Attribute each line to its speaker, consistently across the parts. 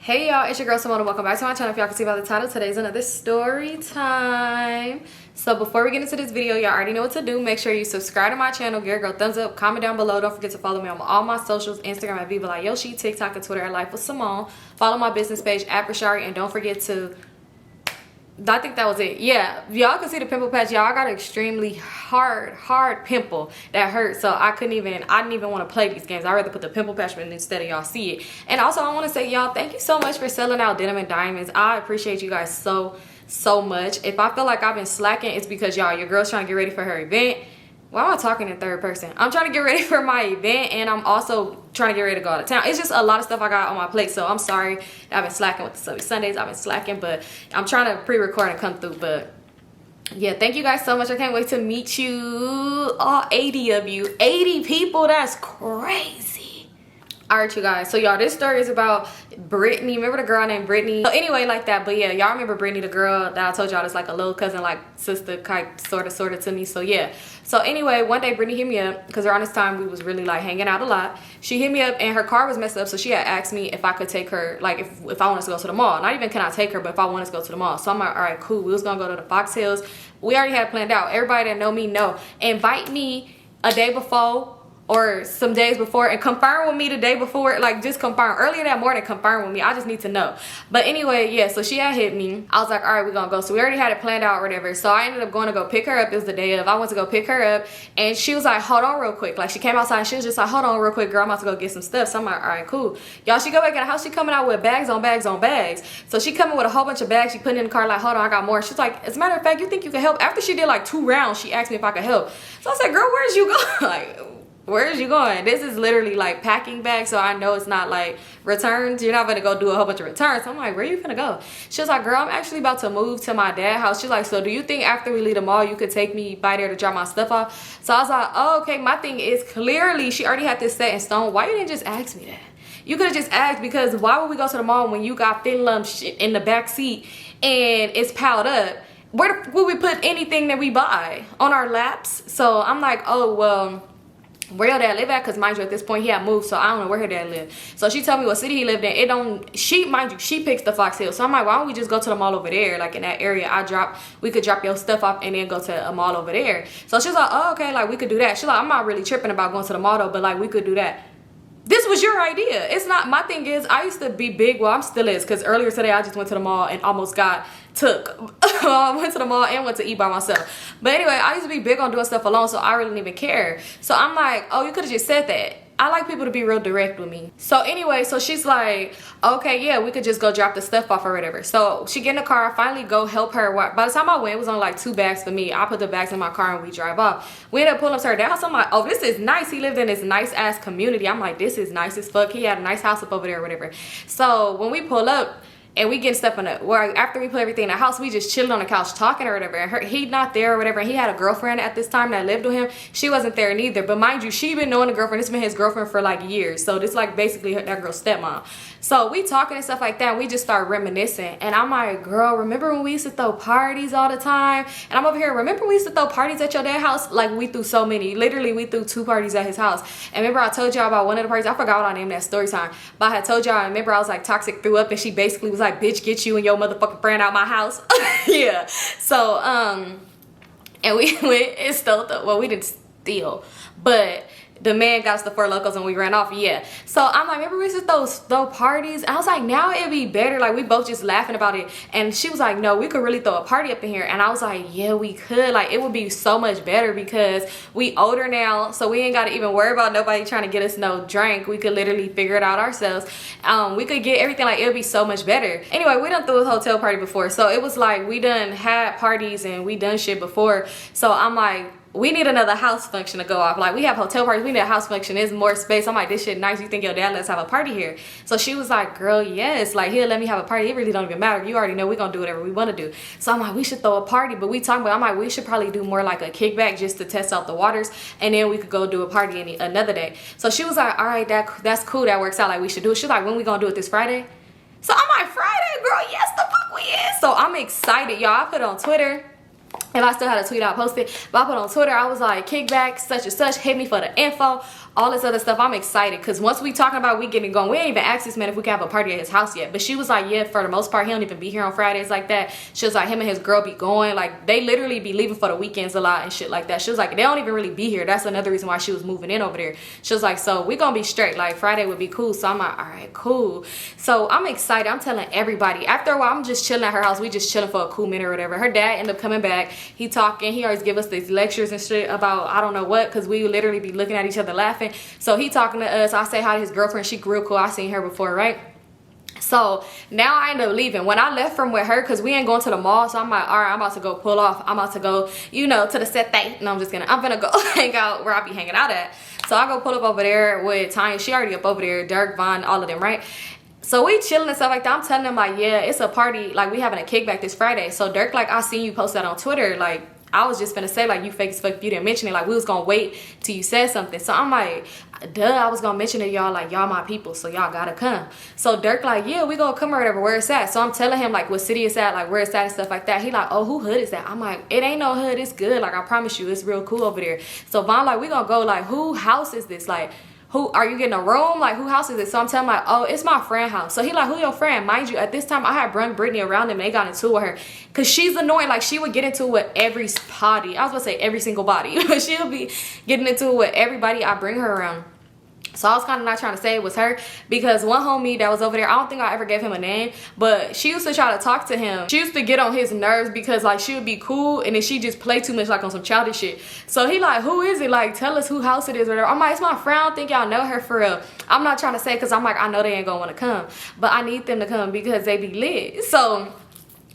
Speaker 1: Hey y'all, it's your girl Symone. Welcome back to my channel. If y'all can see by the title, today's another story time. So before we get into this video, y'all already know what to do. Make sure you subscribe to my channel, give a girl thumbs up, comment down below. Don't forget to follow me on all my socials, Instagram at Vivalayoshii, TikTok and Twitter at Lifewithsymone. Follow my business page at Brishari, and don't forget to, I think that was it. Yeah, y'all can see the pimple patch. Y'all, I got an extremely hard pimple that hurt, so I didn't even want to play these games. I'd rather put the pimple patch in instead of y'all see it. And also I want to say, y'all, thank you so much for selling out denim and diamonds. I appreciate you guys so much. If I feel like I've been slacking, it's because y'all, your girl's trying to get ready for her event. Why am I talking in third person? I'm trying to get ready for my event, and I'm also trying to get ready to go out of town. It's just a lot of stuff I got on my plate, so I'm sorry I've been slacking with the Subby Sundays. I've been slacking, but I'm trying to pre-record and come through. But yeah, thank you guys so much. I can't wait to meet you, all 80 of you. 80 people, that's crazy. All right, you guys, so y'all, this story is about Brittany. Remember the girl named Brittany? So anyway, like that. But yeah, y'all remember Brittany, the girl that I told y'all is like a little cousin, like sister type, sort of to me. So yeah, so anyway, one day Brittany hit me up because around this time we was really like hanging out a lot. She hit me up and her car was messed up, so she had asked me if I could take her, like if I wanted to go to the mall. Not even can I take her, but if I wanted to go to the mall. So I'm like, all right, cool. We was gonna go to the Fox Hills. We already had it planned out. Everybody that know me know. Invite me a day before or some days before and confirm with me the day before. Like, just confirm earlier that morning, confirm with me. I just need to know. But anyway, yeah, so she had hit me. I was like, all right, we're gonna go. So we already had it planned out or whatever. So I ended up going to go pick her up. It was the day of. I went to go pick her up, and she was like, hold on real quick. Like, she came outside and she was just like, hold on real quick, girl, I'm about to go get some stuff. So I'm like, all right, cool. Y'all, she go back in the house. She coming out with bags on bags on bags. So she coming with a whole bunch of bags. She putting in the car like, hold on, I got more. She's like, as a matter of fact, you think you can help? After she did like 2 rounds, she asked me if I could help. So I said, girl, where's you going? Like, where's you going? This is literally like packing bags, so I know it's not like returns. You're not gonna go do a whole bunch of returns. So I'm like, where you gonna go? She was like, girl, I'm actually about to move to my dad's house. She's like, so do you think after we leave the mall you could take me by there to drop my stuff off? So I was like, oh, okay. My thing is, clearly she already had this set in stone. Why you didn't just ask me that? You could have just asked, because why would we go to the mall when you got Finlum shit in the back seat and it's piled up? Where would we put anything that we buy? On our laps? So I'm like, oh, well, where your dad live at? Because mind you, at this point he had moved, so I don't know where her dad lived. So she told me what city he lived in. It don't, she, mind you, she picks the Fox Hills. So I'm like, why don't we just go to the mall over there? Like in that area we could drop your stuff off and then go to a mall over there. So she's like, oh, okay, like we could do that. She's like, I'm not really tripping about going to the mall though, but like we could do that. This was your idea. It's not. My thing is, I used to be big. Well, I'm still is, because earlier today I just went to the mall and almost got took. I went to the mall and went to eat by myself. But anyway, I used to be big on doing stuff alone, so I really didn't even care. So I'm like, oh, you could have just said that. I like people to be real direct with me. So anyway, so she's like, okay, yeah, we could just go drop the stuff off or whatever. So she get in the car. I finally go help her. By the time I went, it was only like 2 bags for me. I put the bags in my car and we drive off. We ended up pulling up to her dad's house. I'm like, oh, this is nice. He lived in this nice ass community. I'm like, this is nice as fuck. He had a nice house up over there or whatever. So when we pull up, and we getting stuff in the, where after we put everything in the house, we just chilling on the couch talking or whatever. And he not there or whatever. And he had a girlfriend at this time that lived with him. She wasn't there neither. But mind you, she been knowing the girlfriend. This been his girlfriend for like years. So this like basically that girl's stepmom. So we talking and stuff like that. And we just start reminiscing. And I'm like, girl, remember when we used to throw parties all the time? And I'm over here, remember we used to throw parties at your dad's house? Like we threw so many. Literally, we threw 2 parties at his house. And remember I told y'all about one of the parties. I forgot what I named that story time. But I had told y'all, remember I was like, Toxic threw up and she basically was like, bitch, get you and your motherfucking friend out my house. Yeah. So and we went and stole the, well, we didn't steal, but the man got us the 4 Locos and we ran off. Yeah. So I'm like, remember we used to throw parties? I was like, now it'd be better. Like we both just laughing about it. And she was like, no, we could really throw a party up in here. And I was like, yeah, we could. Like it would be so much better because we older now, so we ain't got to even worry about nobody trying to get us no drink. We could literally figure it out ourselves. We could get everything. Like it would be so much better. Anyway, we done threw a hotel party before, so it was like we done had parties and we done shit before. So I'm like, we need another house function to go off. Like we have hotel parties, we need a house function. There's more space. I'm like, this shit nice. You think your dad lets have a party here? So she was like, girl, yes, like he'll let me have a party. It really don't even matter. You already know we're gonna do whatever we want to do. So I'm like, we should throw a party. But we talking about, I'm like, we should probably do more like a kickback just to test out the waters, and then we could go do a party another day. So she was like, all right, that's cool, that works out. Like we should do it. She's like, when we gonna do it? This Friday? So I'm like, Friday, girl, yes, the fuck we is. So I'm excited, y'all. I put it on Twitter. And I still had a tweet, I'll post it. But I put on Twitter, I was like, kickback, such and such, hit me for the info. all this other stuff. I'm excited because once we talking about we getting going, we ain't even asked this man if we can have a party at his house yet. But she was like, yeah, for the most part, he don't even be here on Fridays like that. She was like, him and his girl be going. Like, they literally be leaving for the weekends a lot and shit like that. She was like, they don't even really be here. That's another reason why she was moving in over there. She was like, so we gonna be straight. Like, Friday would be cool. So I'm like, all right, cool. So I'm excited. I'm telling everybody. After a while, I'm just chilling at her house. We just chilling for a cool minute or whatever. Her dad ended up coming back. He talking. He always give us these lectures and shit about I don't know what, because we would literally be looking at each other laughing. So he talking to us. I say hi to his girlfriend. She real cool. I seen her before, right? So now I end up leaving. When I left from with her, because we ain't going to the mall, so I'm like, all right, I'm about to go pull off. I'm about to go, you know, to the set thing. No, I'm just kidding. I'm gonna go hang out where I be hanging out at. So I go pull up over there with Tanya. She already up over there. Dirk, Von, all of them, right? So we chilling and stuff like that. I'm telling them like, yeah, it's a party. Like, we having a kickback this Friday. So Dirk, like, I seen you post that on Twitter. Like, I was just finna say, like, you fake as fuck if you didn't mention it. Like, we was gonna wait till you said something. So I'm like, duh, I was gonna mention it, y'all. Like, y'all my people, so y'all gotta come. So Dirk like, yeah, we gonna come or whatever, where it's at. So I'm telling him, like, what city it's at, like, where it's at and stuff like that. He like, oh, who hood is that? I'm like, it ain't no hood, it's good. Like, I promise you, it's real cool over there. So Von like, we gonna go, like, who house is this? Like, who are you getting a room? Like, who house is it? So I'm telling him like, oh, it's my friend house. So he like, who your friend? Mind you, at this time I had brung Brittany around him and they got into it with her because she's annoying. Like, she would get into it with every body. I was about to say every single body, but she'll be getting into it with everybody I bring her around. So I was kind of not trying to say it was her because one homie that was over there, I don't think I ever gave him a name, but she used to try to talk to him. She used to get on his nerves because, like, she would be cool and then she just play too much, like, on some childish shit. So he like, who is it? Like, tell us who house it is or whatever. I'm like, it's my friend. I don't think y'all know her for real. I'm not trying to say because I'm like, I know they ain't gonna want to come, but I need them to come because they be lit. So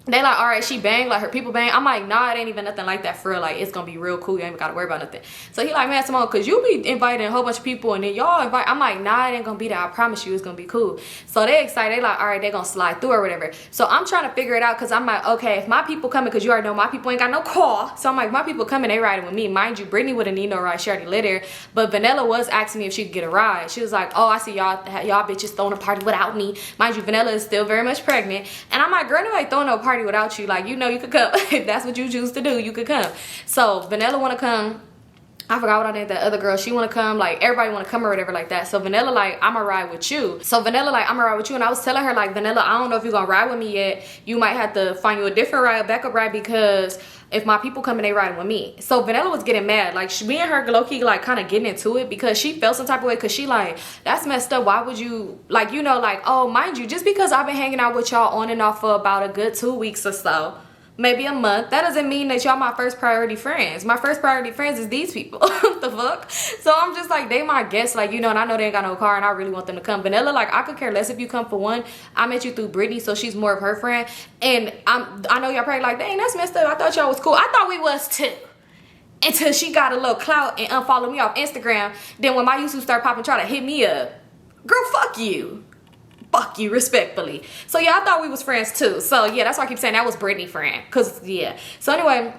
Speaker 1: they like, all right, she bang, like, her people bang. I'm like, nah, it ain't even nothing like that for real. Like, it's gonna be real cool. You ain't even gotta worry about nothing. So he like, man, Symone, cause you be inviting a whole bunch of people and then y'all invite. I'm like, nah, it ain't gonna be that. I promise you it's gonna be cool. So they excited. They like, all right, they gonna slide through or whatever. So I'm trying to figure it out because I'm like, okay, if my people coming, because you already know my people ain't got no car. So I'm like, my people coming, they riding with me. Mind you, Brittany wouldn't need no ride. She already lit there. But Vanilla was asking me if she could get a ride. She was like, oh, I see y'all bitches throwing a party without me. Mind you, Vanilla is still very much pregnant. And I'm like, girl, nobody throwing no party without you. Like, you know you could come. If that's what you choose to do, you could come. So Vanilla want to come. I forgot what I named that other girl. She want to come. Like, everybody want to come or whatever like that. So Vanilla like, I'ma ride with you. So Vanilla like, I'ma ride with you. And I was telling her like, Vanilla, I don't know if you're gonna ride with me yet. You might have to find you a different ride, a backup ride, because if my people come and they riding with me. So Vanilla was getting mad. Like, me and her low-key like kind of getting into it because she felt some type of way because she like, that's messed up. Why would you, like, you know, like, oh, mind you, just because I've been hanging out with y'all on and off for about a good 2 weeks or so, maybe a month, that doesn't mean that y'all my first priority friends. My first priority friends is these people. What the fuck? So I'm just like, they my guests, like, you know, and I know they ain't got no car and I really want them to come. Vanilla, like, I could care less if you come. For one, I met you through Brittany, so she's more of her friend. And I know y'all probably like, dang, that's messed up. I thought y'all was cool. I thought we was too. Until she got a little clout and unfollowed me off Instagram. Then when my YouTube started popping, try to hit me up. Girl, fuck you. Fuck you, respectfully. So yeah, I thought we was friends too. So yeah, that's why I keep saying that was Brittany friend. Cause yeah. So anyway,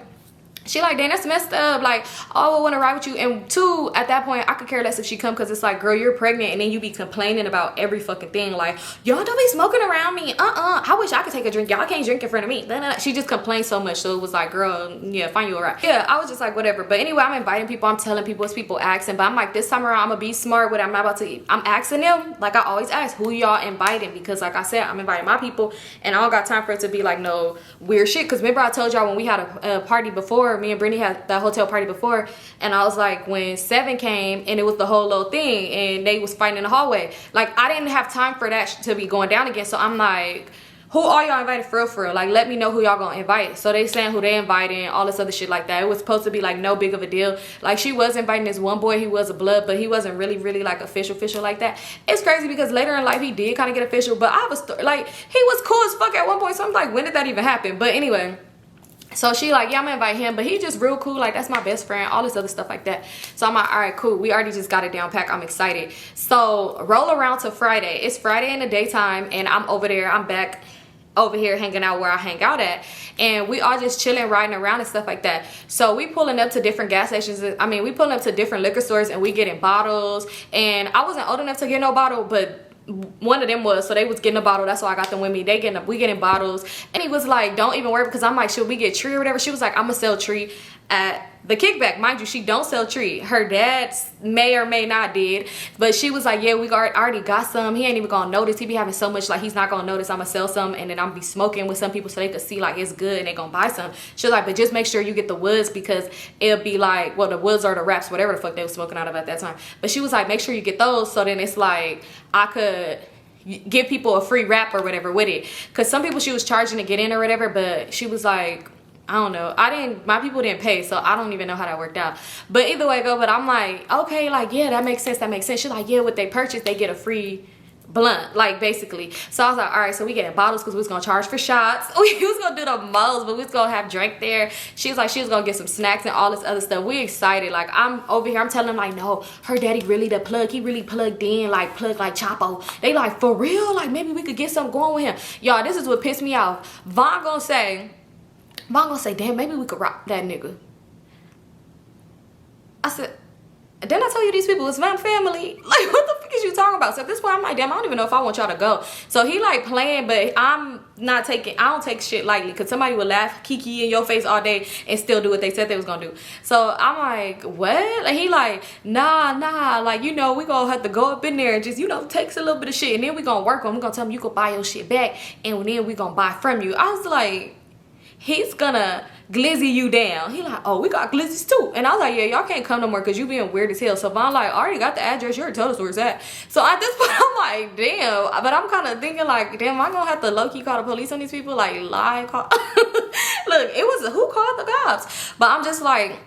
Speaker 1: she like, dang, that's messed up. Like, oh, I want to ride with you. And two, at that point, I could care less if she come because it's like, girl, you're pregnant. And then you be complaining about every fucking thing. Like, y'all don't be smoking around me. I wish I could take a drink. Y'all can't drink in front of me. She just complained so much. So it was like, girl, yeah, find you a ride. Yeah, I was just like, whatever. But anyway, I'm inviting people. I'm telling people, it's people asking. But I'm like, this time around, I'm going to be smart with it. I'm not about to eat. I'm asking them, like I always ask, who y'all inviting? Because like I said, I'm inviting my people. And I don't got time for it to be like no weird shit. Because remember I told y'all when we had a party before, me and Brittany had that hotel party before, and I was like, when Seven came and it was the whole little thing and they was fighting in the hallway, like I didn't have time for that to be going down again. So I'm like, who are y'all invited for real? Like, let me know who y'all gonna invite. So they saying who they inviting, all this other shit like that. It was supposed to be like no big of a deal. Like, she was inviting this one boy, he was a blood, but he wasn't really like official like that. It's crazy because later in life he did kind of get official, but I was like, he was cool as fuck at one point. So I'm like, when did that even happen? But anyway, so she like, yeah, I'm gonna invite him, but he just real cool, like that's my best friend, all this other stuff like that. So I'm like, all right, cool, we already just got it down pack. I'm excited. So roll around to Friday. It's Friday in the daytime and I'm over there, I'm back over here hanging out where I hang out at, and we all just chilling, riding around and stuff like that. So we pulling up to different gas stations. I mean, we pulling up to different liquor stores and we getting bottles, and I wasn't old enough to get no bottle, but one of them was, so they was getting a bottle. That's why I got them with me. We getting bottles, and he was like, don't even worry, because I'm like, should we get Tree or whatever? She was like, I'm gonna sell Tree. at the kickback. Mind you, she don't sell tree. Her dad may or may not did, but she was like, yeah, we already got some. He ain't even gonna notice. He be having so much, like, he's not gonna notice. I'm gonna sell some, and then I'm be smoking with some people so they could see like it's good and they gonna buy some. She was like, but just make sure you get the woods, because it'll be like, well, the woods or the wraps, whatever the fuck they was smoking out of at that time. But she was like, make sure you get those, so then it's like I could give people a free wrap or whatever with it, because some people she was charging to get in or whatever, but she was like, I don't know, my people didn't pay, so I don't even know how that worked out. But either way go, but I'm like, okay, like, yeah, that makes sense. She's like, yeah, what they purchase, they get a free blunt, like, basically. So I was like, all right, so we getting bottles because we was gonna charge for shots. We was gonna do the most, but we was gonna have drink there. She was like, she was gonna get some snacks and all this other stuff. We excited. Like, I'm over here, I'm telling them like, no, her daddy really the plug. He really plugged in, like plugged like Chapo. They like, for real? Like, maybe we could get something going with him. Y'all, this is what pissed me off. Vaughn gonna say, damn, maybe we could rock that nigga. I said, didn't I tell you these people was my family? Like, what the fuck is you talking about? So at this point, I'm like, damn, I don't even know if I want y'all to go. So he like playing, but I don't take shit lightly, because somebody would laugh kiki in your face all day and still do what they said they was gonna do. So I'm like, what? And he like, nah, like, you know, we gonna have to go up in there and just, you know, takes a little bit of shit, and then we gonna work on, we gonna tell him you could buy your shit back, and then we gonna buy from you. I was like, he's gonna glizzy you down. He like, oh, we got glizzies too. And I was like, yeah, y'all can't come no more because you being weird as hell. So Vaughn like, I already got the address. You already told us where it's at. So at this point, I'm like, damn. But I'm kind of thinking like, damn, am I gonna have to low-key call the police on these people? Like, lie, call. Look, it was, who called the cops? But I'm just like,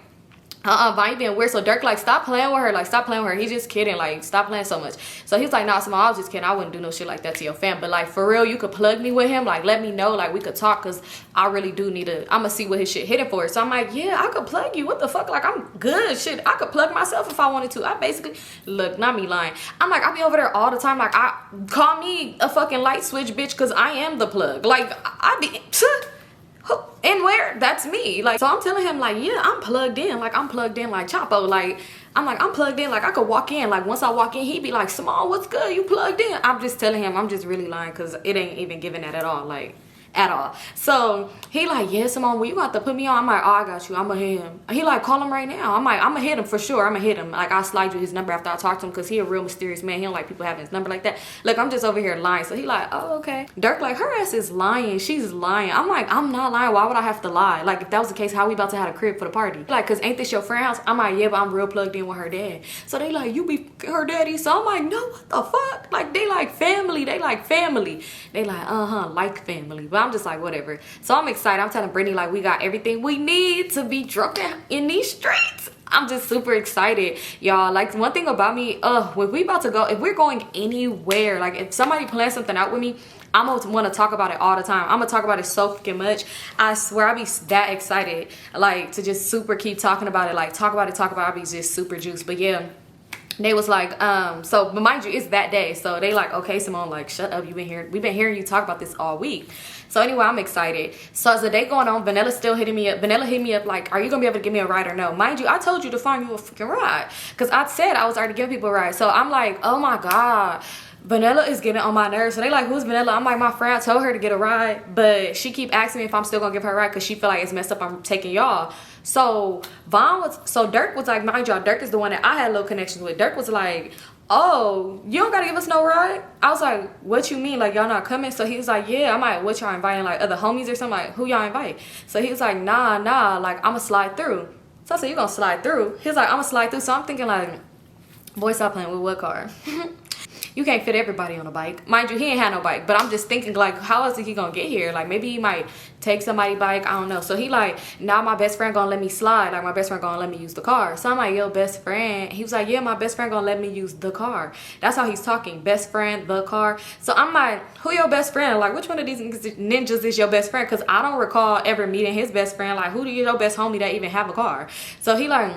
Speaker 1: Vaughn, you being weird. So Dirk like, stop playing with her. Like, stop playing with her. He's just kidding. Like, stop playing so much. So he's like, nah, Symone, I was just kidding. I wouldn't do no shit like that to your fam. But like, for real, you could plug me with him. Like, let me know. Like, we could talk, because I really do need to, I'm gonna see what his shit hitting for. So I'm like, yeah, I could plug you. What the fuck? Like, I'm good. Shit, I could plug myself if I wanted to. I basically, look, not me lying. I'm like, I be over there all the time. Like, I call me a fucking light switch bitch, because I am the plug. Like, I be... And where? That's me. Like, so I'm telling him like, yeah, I'm plugged in. Like, I'm plugged in like Chapo. Like, I'm like, I'm plugged in. Like, I could walk in. Like, once I walk in, he'd be like, Symone, what's good? You plugged in? I'm just telling him, I'm just really lying, because it ain't even giving that at all. Like, at all. So he like, yeah, Symone, well, you got to put me on. I'm like, oh, I got you. I'm gonna hit him. He like, call him right now. I'm like, I'm gonna hit him for sure. I'm gonna hit him. Like, I'll slide you his number after I talk to him, because he a real mysterious man. He don't like people having his number like that. Look, I'm just over here lying. So he like, oh, okay. Dirk like, her ass is lying. She's lying. I'm like, I'm not lying. Why would I have to lie? Like, if that was the case, how we about to have a crib for the party? Like, cause ain't this your friend house? I'm like, yeah, but I'm real plugged in with her dad. So they like, you be her daddy? So I'm like, no, what the fuck? Like, they like family. They like family. They like, like family. But I'm just like, whatever. So I'm excited. I'm telling Brittany like, we got everything we need to be drunk in these streets. I'm just super excited, y'all. Like, one thing about me, when we about to go, if we're going anywhere, like if somebody plans something out with me, I'm gonna want to talk about it all the time. I'm gonna talk about it so fucking much. I swear I be that excited, like, to just super keep talking about it. Like, talk about it. I be just super juiced. But yeah, they was like, so, but mind you, it's that day. So they like, okay, Symone, like, shut up. We've been hearing you talk about this all week. So anyway, I'm excited. So as the day going on, Vanilla still hitting me up. Vanilla hit me up like, are you gonna be able to give me a ride or no? Mind you, I told you to find you a freaking ride, because I said I was already giving people a ride. So I'm like, oh my God, Vanilla is getting on my nerves. So they like, who's Vanilla? I'm like, my friend. I told her to get a ride, but she keep asking me if I'm still gonna give her a ride, because she feel like it's messed up I'm taking y'all. So Dirk was like, mind y'all, Dirk is the one that I had low connections with. Dirk was like, oh, you don't gotta give us no ride? I was like, what you mean? Like, y'all not coming? So he was like, yeah. I'm like, what y'all inviting? Like, other homies or something? Like, who y'all invite? So he was like, nah, like, I'ma slide through. So I said, you gonna slide through? He was like, I'ma slide through. So I'm thinking like, boy, stop playing with what car? You can't fit everybody on a bike. Mind you, he ain't had no bike, but I'm just thinking like, how is he gonna get here? Like, maybe he might take somebody's bike, I don't know. So he like, now my best friend gonna let me slide. Like, my best friend gonna let me use the car. So I'm like, yo, best friend. He was like, yeah, my best friend gonna let me use the car. That's how he's talking, best friend, the car. So I'm like, who your best friend? Like, which one of these ninjas is your best friend? Because I don't recall ever meeting his best friend. Like, who do you your best homie that even have a car? So he like,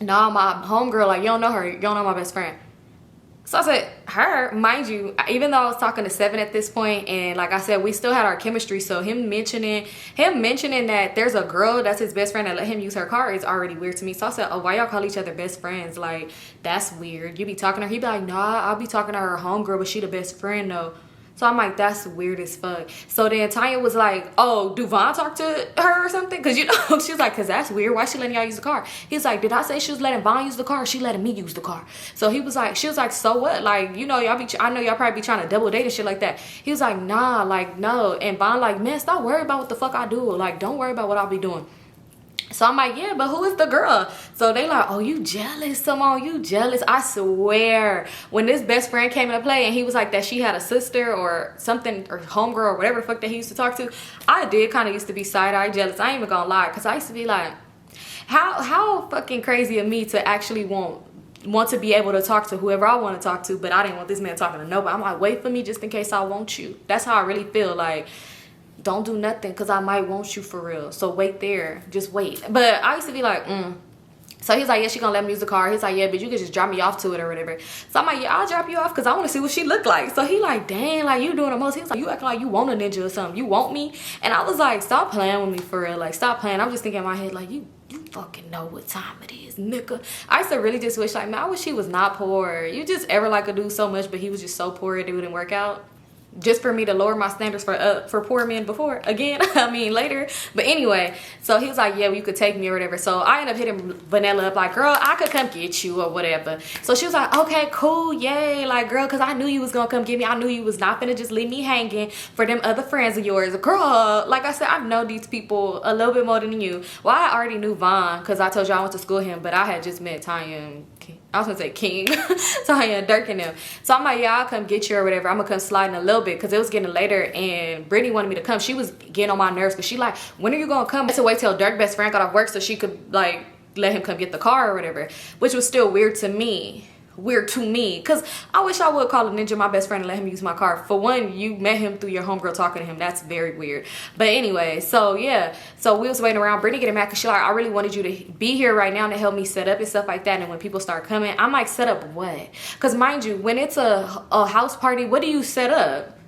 Speaker 1: nah, my homegirl, like, you don't know her. You don't know my best friend. So I said, her, mind you, even though I was talking to Seven at this point, and like I said, we still had our chemistry. So him mentioning that there's a girl that's his best friend that let him use her car is already weird to me. So I said, oh, why y'all call each other best friends? Like, that's weird. You be talking to her. He be like, nah, I'll be talking to her homegirl, but she the best friend though. So I'm like, that's weird as fuck. So then Tanya was like, oh, do Vaughn talk to her or something? Because, you know, she was like, because that's weird. Why she letting y'all use the car? He's like, did I say she was letting Vaughn use the car, or she letting me use the car? So he was like, she was like, so what? Like, you know, I know y'all probably be trying to double date and shit like that. He was like, nah, like, no. And Vaughn like, man, stop worrying about what the fuck I do. Like, don't worry about what I'll be doing. So I'm like, yeah, but who is the girl? So they like, oh, you jealous, Symone, you jealous. I swear, when this best friend came into play and he was like that she had a sister or something, or homegirl or whatever the fuck that he used to talk to, I did kind of used to be side-eye jealous. I ain't even gonna lie, because I used to be like, how fucking crazy of me to actually want to be able to talk to whoever I want to talk to, but I didn't want this man talking to nobody. I'm like, wait for me just in case I want you. That's how I really feel. Like, don't do nothing because I might want you for real. So wait there. Just wait. But I used to be like, So he's like, yeah, she gonna let me use the car. He's like, yeah, but you can just drop me off to it or whatever. So I'm like, yeah, I'll drop you off because I want to see what she look like. So he like, dang, like you doing the most. He's like, you acting like you want a ninja or something. You want me? And I was like, stop playing with me for real. Like, stop playing. I'm just thinking in my head, like, you fucking know what time it is, nigga. I used to really just wish, like, man, I wish he was not poor. You just ever like a dude so much, but he was just so poor it didn't work out. Just for me to lower my standards for poor men before again. I mean later. But anyway, so he was like, yeah, well, you could take me or whatever. So I ended up hitting Vanilla up like, girl, I could come get you or whatever. So she was like, okay, cool, yay, like, girl, because I knew you was gonna come get me. I knew you was not gonna just leave me hanging for them other friends of yours. Girl, like I said, I know these people a little bit more than you. Well, I already knew Vaughn because I told you I went to school with him, but I had just met Tanya and I was gonna say King, Tanya and Dirk and them. So I'm like, yeah, I'll come get you or whatever. I'm gonna come sliding a little bit because it was getting later and Brittany wanted me to come. She was getting on my nerves because she like, when are you gonna come? I had to wait till Dirk best friend got off work so she could like let him come get the car or whatever, which was still weird to me. Because I wish I would call a ninja my best friend and let him use my car. For one, you met him through your homegirl talking to him. That's very weird. But anyway, so yeah, so we was waiting around. Brittany getting mad because she like, I really wanted you to be here right now to help me set up and stuff like that. And when people start coming, I'm like, set up what? Because mind you, when it's a house party, what do you set up?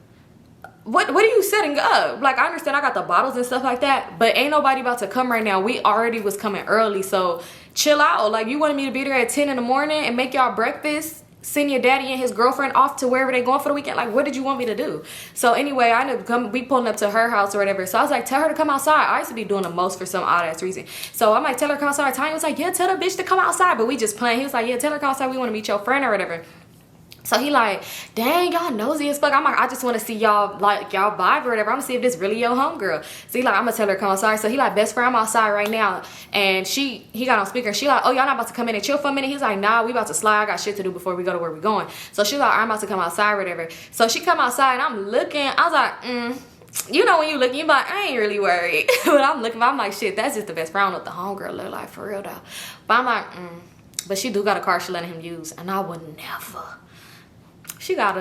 Speaker 1: What are you setting up? Like, I understand I got the bottles and stuff like that, but ain't nobody about to come right now. We already was coming early, so chill out. Like, you wanted me to be there at 10 in the morning and make y'all breakfast, send your daddy and his girlfriend off to wherever they going for the weekend. Like, what did you want me to do? So anyway, I ended up we pulling up to her house or whatever. So I was like, tell her to come outside. I used to be doing the most for some odd ass reason. So I'm like, tell her to come outside. Tanya was like, yeah, tell the bitch to come outside. But we just playing. He was like, yeah, tell her to come outside. We want to meet your friend or whatever. So he like, dang, y'all nosy as fuck. I'm like, I just want to see y'all, like, y'all vibe or whatever. I'm gonna see if this really your homegirl. So he like, I'm gonna tell her to come outside. So he like, best friend, I'm outside right now. And he got on speaker. She like, oh, y'all not about to come in and chill for a minute? He's like, nah, we about to slide. I got shit to do before we go to where we going. So she's like, I'm about to come outside or whatever. So she come outside and I'm looking. I was like, you know when you look, you like, I ain't really worried. But I'm looking, I'm like, shit, that's just the best friend. I don't know what the homegirl look like for real though. But I'm like, But she do got a car she letting him use. And I would never. She got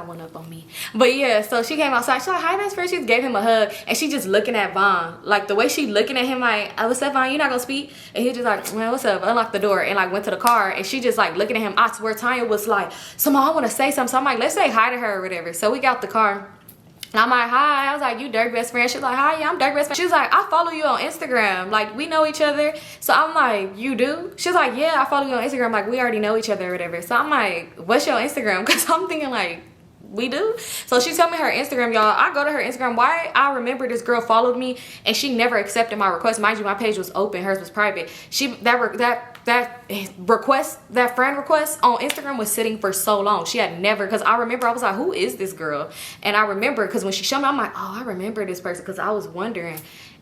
Speaker 1: one up on me. But yeah, so she came outside. She like, hi, best friend. She just gave him a hug. And she just looking at Vaughn. Like, the way she looking at him, like, oh, what's up, Vaughn? You not gonna speak? And he just like, man, what's up? Unlocked the door and like went to the car. And she just like looking at him. I swear Tanya was like, Symone, I want to say something. So I'm like, let's say hi to her or whatever. So we got the car. And I'm like, hi. I was like, you Dirk best friend? She's like, hi, yeah, I'm Dirk best friend. She was like, I follow you on Instagram. Like, we know each other. So I'm like, you do? She's like, yeah, I follow you on Instagram. Like, we already know each other or whatever. So I'm like, what's your Instagram? Because I'm thinking like, we do. So she told me her Instagram, y'all. I go to her Instagram. Why? I remember this girl followed me and she never accepted my request. Mind you, my page was open, hers was private. That friend request on Instagram was sitting for so long. She had never, because I remember I was like, who is this girl? And I remember because when she showed me, I'm like, oh, I remember this person, because I was wondering.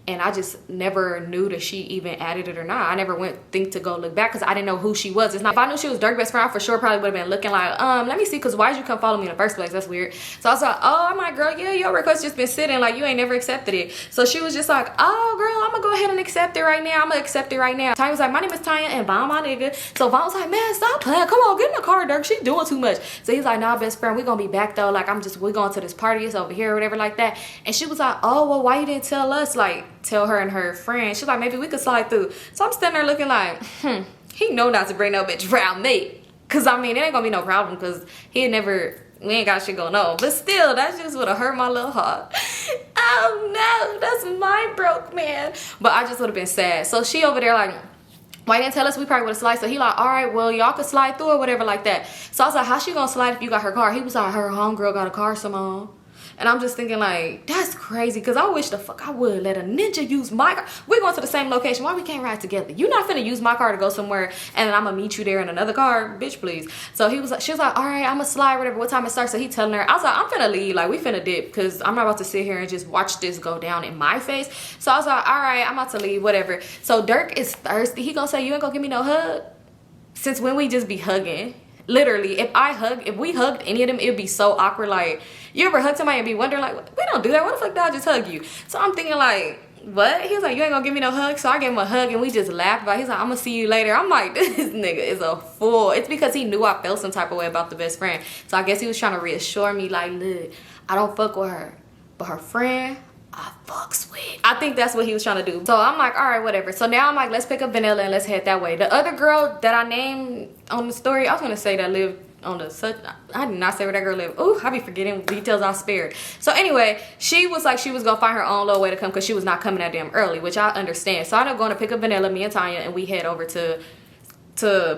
Speaker 1: And I just never knew that she even added it or not. I never think to go look back because I didn't know who she was. It's not, if I knew she was Dirk best friend, I for sure probably would have been looking like, let me see, because why did you come follow me in the first place? That's weird. So I was like, oh, I'm like, girl, yeah, your request just been sitting, like you ain't never accepted it. So she was just like, oh, girl, I'm gonna go ahead and accept it right now. I'm gonna accept it right now. Tanya was like, my name is Tanya and Vaughn my nigga. So Vaughn was like, man, stop playing. Come on, get in the car, Dirk. She's doing too much. So he's like, nah, best friend, we gonna be back though. Like, we're going to this party. It's over here or whatever like that. And she was like, oh, well, why you didn't tell us? Like, tell her and her friend. She's like, maybe we could slide through. So I'm standing there looking like, he know not to bring no bitch around me. Cause I mean, it ain't gonna be no problem because we ain't got shit going on. But still, that just would have hurt my little heart. Oh no, that's my broke man. But I just would have been sad. So she over there like, why you didn't tell us? We probably would have slid. So he like, all right, well, y'all could slide through or whatever like that. So I was like, how she gonna slide if you got her car? He was like, her homegirl got a car, Symone. And I'm just thinking like, that's crazy, because I wish the fuck I would let a ninja use my car. We're going to the same location. Why we can't ride together? You're not finna use my car to go somewhere and then I'm gonna meet you there in another car. Bitch, please. So she was like, all right, I'm gonna slide, whatever, what time it starts. So he telling her, I was like, I'm finna leave, like we finna dip, because I'm not about to sit here and just watch this go down in my face. So I was like, all right, I'm about to leave, whatever. So Dirk is thirsty. He gonna say, you ain't gonna give me no hug? Since when we just be hugging? Literally, if we hugged any of them, it'd be so awkward. Like, you ever hug somebody and be wondering like, we don't do that, what the fuck did I just hug you? So I'm thinking like, what? He was like, you ain't gonna give me no hug? So I gave him a hug and we just laughed about it. He's like, I'm gonna see you later. I'm like, this nigga is a fool. It's because he knew I felt some type of way about the best friend. So I guess he was trying to reassure me like, look, I don't fuck with her, but her friend, I fucks with. I think that's what he was trying to do. So I'm like, all right, whatever. So now I'm like, let's pick up Vanilla and let's head that way. The other girl that I named on the story, I was gonna say that lived on the, I did not say where that girl lived. Ooh, I be forgetting details I spared. So anyway, she was like, she was gonna find her own little way to come because she was not coming that damn early, which I understand. So I ended up going to pick up Vanilla, me and Tanya, and we head over to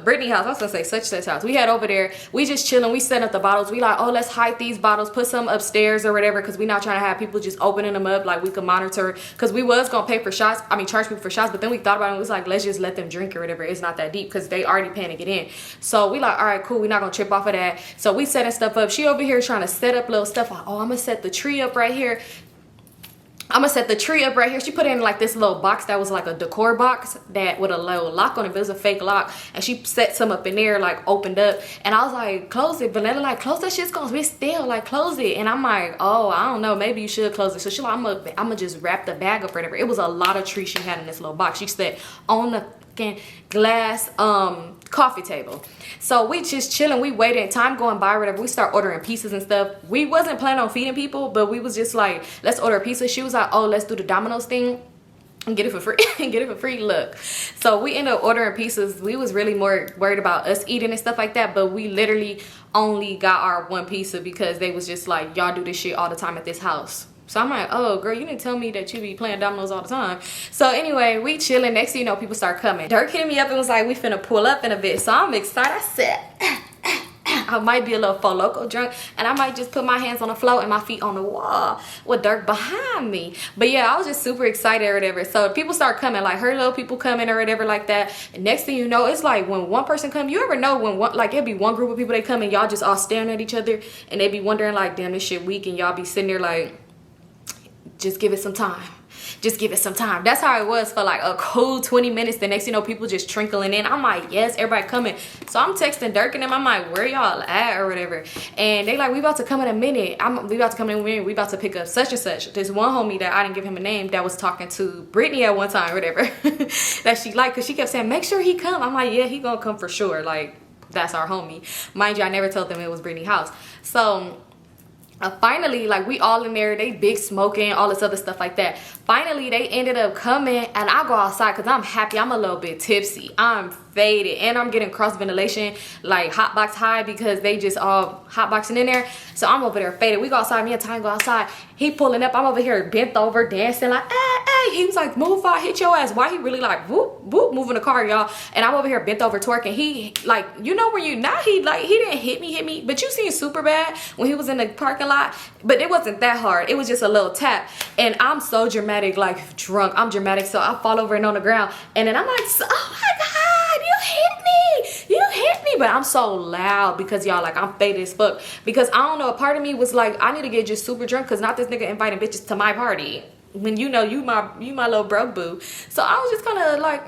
Speaker 1: Brittany's house. I was gonna say such house. We head over there. We just chilling. We set up the bottles. We like, oh, let's hide these bottles, put some upstairs or whatever, because we not trying to have people just opening them up. Like we could monitor, because we was gonna pay for shots. I mean, charge people for shots. But then we thought about it. And we was like, let's just let them drink or whatever. It's not that deep because they already paying to get in. So we like, all right, cool. We're not gonna trip off of that. So we setting stuff up. She over here trying to set up little stuff. Like, oh, I'm gonna set the tree up right here. She put it in like this little box that was like a decor box that with a little lock on it, but it was a fake lock. And she set some up in there, like opened up. And I was like, close it. Vanilla like, close that shit's gonna be still, like close it. And I'm like, oh, I don't know, maybe you should close it. So she's like, I'm gonna just wrap the bag up or whatever. It was a lot of trees she had in this little box. She said on the glass coffee table. So we just chilling, we waiting, time going by, whatever. We start ordering pizzas and stuff. We wasn't planning on feeding people, but we was just like, let's order a pizza. She was like, oh, let's do the Domino's thing and get it for free. Get it for free. Look, so we ended up ordering pizzas. We was really more worried about us eating and stuff like that, but we literally only got our one pizza because they was just like, y'all do this shit all the time at this house. So I'm like, oh girl, you didn't tell me that you be playing dominoes all the time. So anyway, we chilling. Next thing you know, people start coming. Dirk hit me up and was like, we finna pull up in a bit. So I'm excited. I said, I might be a little Four Loko drunk, and I might just put my hands on the floor and my feet on the wall with Dirk behind me. But yeah, I was just super excited or whatever. So people start coming, like her little people coming or whatever like that. And next thing you know, it's like when one person come, you ever know when one, like it'd be one group of people, they come and y'all just all staring at each other and they be wondering like, damn, this shit weak, and y'all be sitting there like, just give it some time. Just give it some time. That's how it was for like a cool 20 minutes. The next, you know, people just trickling in. I'm like, yes, everybody coming. So I'm texting Dirk and them. I'm like, where y'all at or whatever. And they like, we about to come in a minute. We about to come in a minute. We about to pick up such and such. There's one homie that I didn't give him a name that was talking to Brittany at one time or whatever. That she liked, because she kept saying, make sure he come. I'm like, yeah, he gonna come for sure. Like, that's our homie. Mind you, I never told them it was Brittany's house. So finally, like, we all in there, they big smoking, all this other stuff like that. Finally, they ended up coming, and I go outside because I'm happy. I'm a little bit tipsy. I'm faded, and I'm getting cross ventilation, like hotbox high, because they just all hotboxing in there. So I'm over there faded. We go outside. Me and Ty go outside. He pulling up. I'm over here bent over, dancing like, hey. He was like, move, I hit your ass. Why he really like, whoop, whoop, moving the car, y'all. And I'm over here bent over twerking. He like, you know when you, not he like, he didn't hit me, but you seen super bad when he was in the parking lot. But it wasn't that hard. It was just a little tap. And I'm so dramatic, like drunk. I'm dramatic. So I fall over and on the ground. And then I'm like, oh my God, you hit me. But I'm so loud because y'all, like, I'm faded as fuck. Because I don't know, a part of me was like, I need to get just super drunk, because not this nigga inviting bitches to my party when you know you my little broke boo. So I was just kind of like,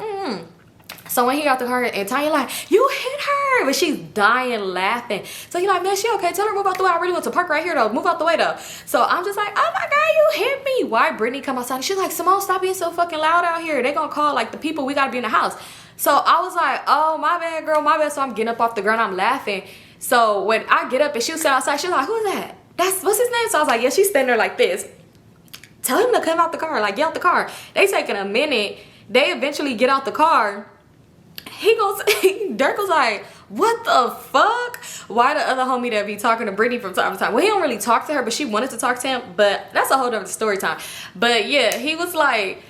Speaker 1: So when he got the car and Tanya like, you hit her, but she's dying laughing. So he like, man, she okay, tell her move out the way. I really want to park right here though, move out the way though. So I'm just like, oh my God, you hit me. Why Brittany come outside? And she's like, Symone, stop being so fucking loud out here. They gonna call like the people, we gotta be in the house. So I was like, oh my bad girl, my bad. So I'm getting up off the ground, I'm laughing. So when I get up and she was sitting outside, she was like, who's that? What's his name? So I was like, yeah, she's standing there like this. Tell him to come out the car, like get out the car. They taking a minute. They eventually get out the car. He goes, Dirk was like, what the fuck? Why the other homie that be talking to Brittany from time to time? Well, he don't really talk to her, but she wanted to talk to him. But that's a whole other story time. But yeah, he was like,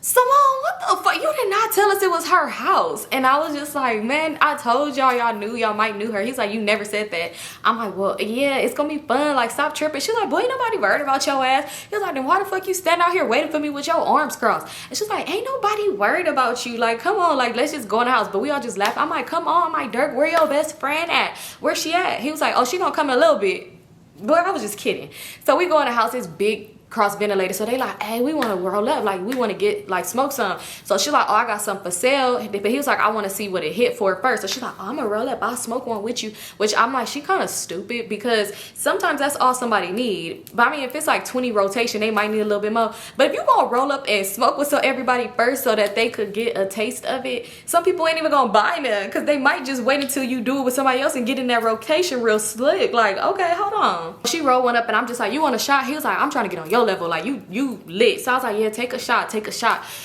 Speaker 1: Symone, what the fuck? You did not tell us it was her house. And I was just like, man, I told y'all knew, y'all might knew her. He's like, you never said that. I'm like, well, yeah, it's gonna be fun. Like, stop tripping. She's like, boy, ain't nobody worried about your ass. He was like, then why the fuck you stand out here waiting for me with your arms crossed? And she's like, ain't nobody worried about you. Like, come on, like, let's just go in the house. But we all just laughed. I'm like, come on, my Dirk, where your best friend at? Where's she at? He was like, oh, she gonna come in a little bit. Boy, I was just kidding. So we go in the house, it's big cross ventilator, so they like, hey, we want to roll up, like we want to get like smoke some. So she's like, oh, I got something for sale, but he was like, I want to see what it hit for first. So she's like, oh, I'm gonna roll up, I'll smoke one with you. Which I'm like, she kind of stupid, because sometimes that's all somebody need. But I mean, if it's like 20 rotation, they might need a little bit more. But if you gonna roll up and smoke with everybody first so that they could get a taste of it, some people ain't even gonna buy none, because they might just wait until you do it with somebody else and get in that rotation real slick. Like, okay, hold on. She rolled one up and I'm just like, you want a shot? He was like, I'm trying to get on your level, like you lit. So I was like, yeah, take a shot.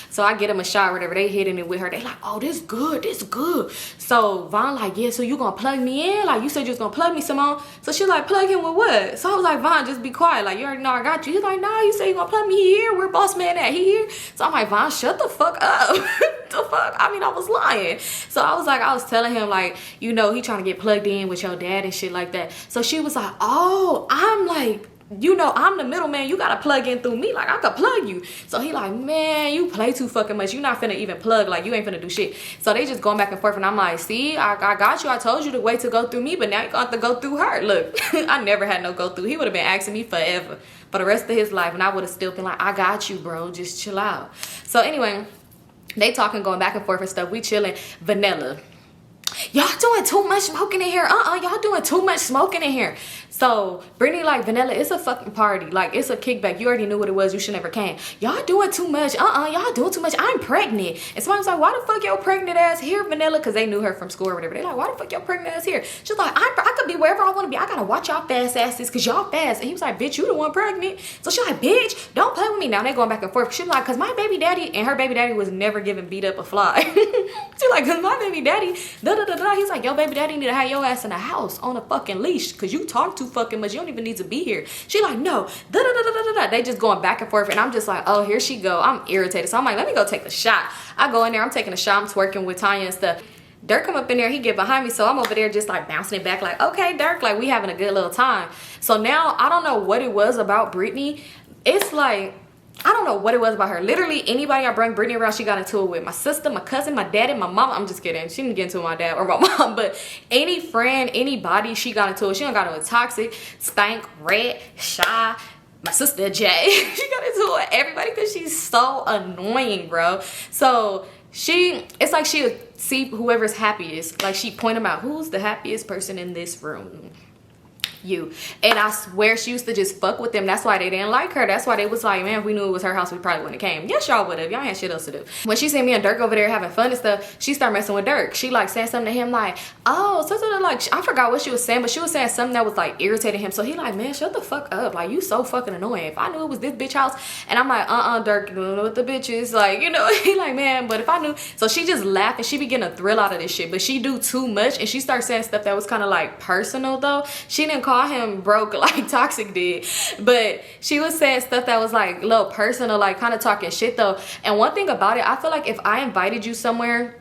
Speaker 1: So I get him a shot, whatever. They hitting it with her. They like, oh, this good. So Von like, yeah, so you gonna plug me in? Like, you said you was gonna plug me, Symone. So she like, plug him with what? So I was like, Von, just be quiet. Like, you already know I got you. He's like, nah, you say you gonna plug me here? Where boss man at? He here? So I'm like, Von, shut the fuck up. The fuck? I mean, I was lying. So I was telling him, like, you know, he trying to get plugged in with your dad and shit like that. So she was like, oh, I'm like, you know, I'm the middleman, you gotta plug in through me, like I could plug you. So he like, man, you play too fucking much, you not finna even plug, like you ain't finna do shit. So they just going back and forth, and I'm like, see, I got you, I told you the way to go through me, but now you got to go through her. Look, I never had no go through. He would have been asking me forever for the rest of his life, and I would have still been like, I got you, bro, just chill out. So anyway, they talking, going back and forth and stuff, we chilling. Vanilla, y'all doing too much smoking in here. Y'all doing too much smoking in here. So Brittany like, Vanilla, it's a fucking party, like it's a kickback, you already knew what it was, you should never came. Y'all doing too much. Y'all doing too much. I'm pregnant. And somebody was like, why the fuck your pregnant ass here, Vanilla? Because they knew her from school or whatever. They like, why the fuck your pregnant ass here? She's like, I could be wherever I want to be. I gotta watch y'all fast asses because y'all fast. And he was like, bitch, you the one pregnant. So she's like, bitch, don't play with me. Now they going back and forth. She's like, because my baby daddy and her baby daddy was never giving beat up a fly. She's like, because my baby daddy he's like, your baby daddy need to have your ass in the house on a fucking leash because you talk too fucking much. You don't even need to be here. She like, no. They just going back and forth, and I'm just like, oh, here she go. I'm irritated. So I'm like, let me go take a shot. I go in there, I'm taking a shot, I'm twerking with Tanya and stuff. Dirk come up in there, he get behind me, so I'm over there just like bouncing it back like, okay, Dirk, like we having a good little time. So now I don't know what it was about Brittany. It's like, I don't know what it was about her. Literally anybody I bring Brittany around, she got into it with. My sister, my cousin, my daddy, my mom. I'm just kidding. She didn't get into it with my dad or my mom. But any friend, anybody, she got into it. She done got into it Toxic, Stank, Red, Shy, my sister Jay. She got into it with everybody because she's so annoying, bro. So it's like she would see whoever's happiest. Like she point them out. Who's the happiest person in this room? You. And I swear she used to just fuck with them. That's why they didn't like her. That's why they was like, man, if we knew it was her house, we probably wouldn't have came. Yes, y'all would have. Y'all had shit else to do. When she seen me and Dirk over there having fun and stuff, she started messing with Dirk. She like saying something to him like, oh, something like, I forgot what she was saying, but she was saying something that was like irritating him. So he like, man, shut the fuck up. Like, you so fucking annoying. If I knew it was this bitch house. And I'm like, Dirk, you don't know what the bitch is. Like, you know, he like, man, but if I knew. So she just laughed and she be getting a thrill out of this shit. But she do too much, and she started saying stuff that was kind of like personal though. She didn't call him broke like Toxic did, but she was saying stuff that was like a little personal, like kind of talking shit though. And one thing about it, I feel like if I invited you somewhere,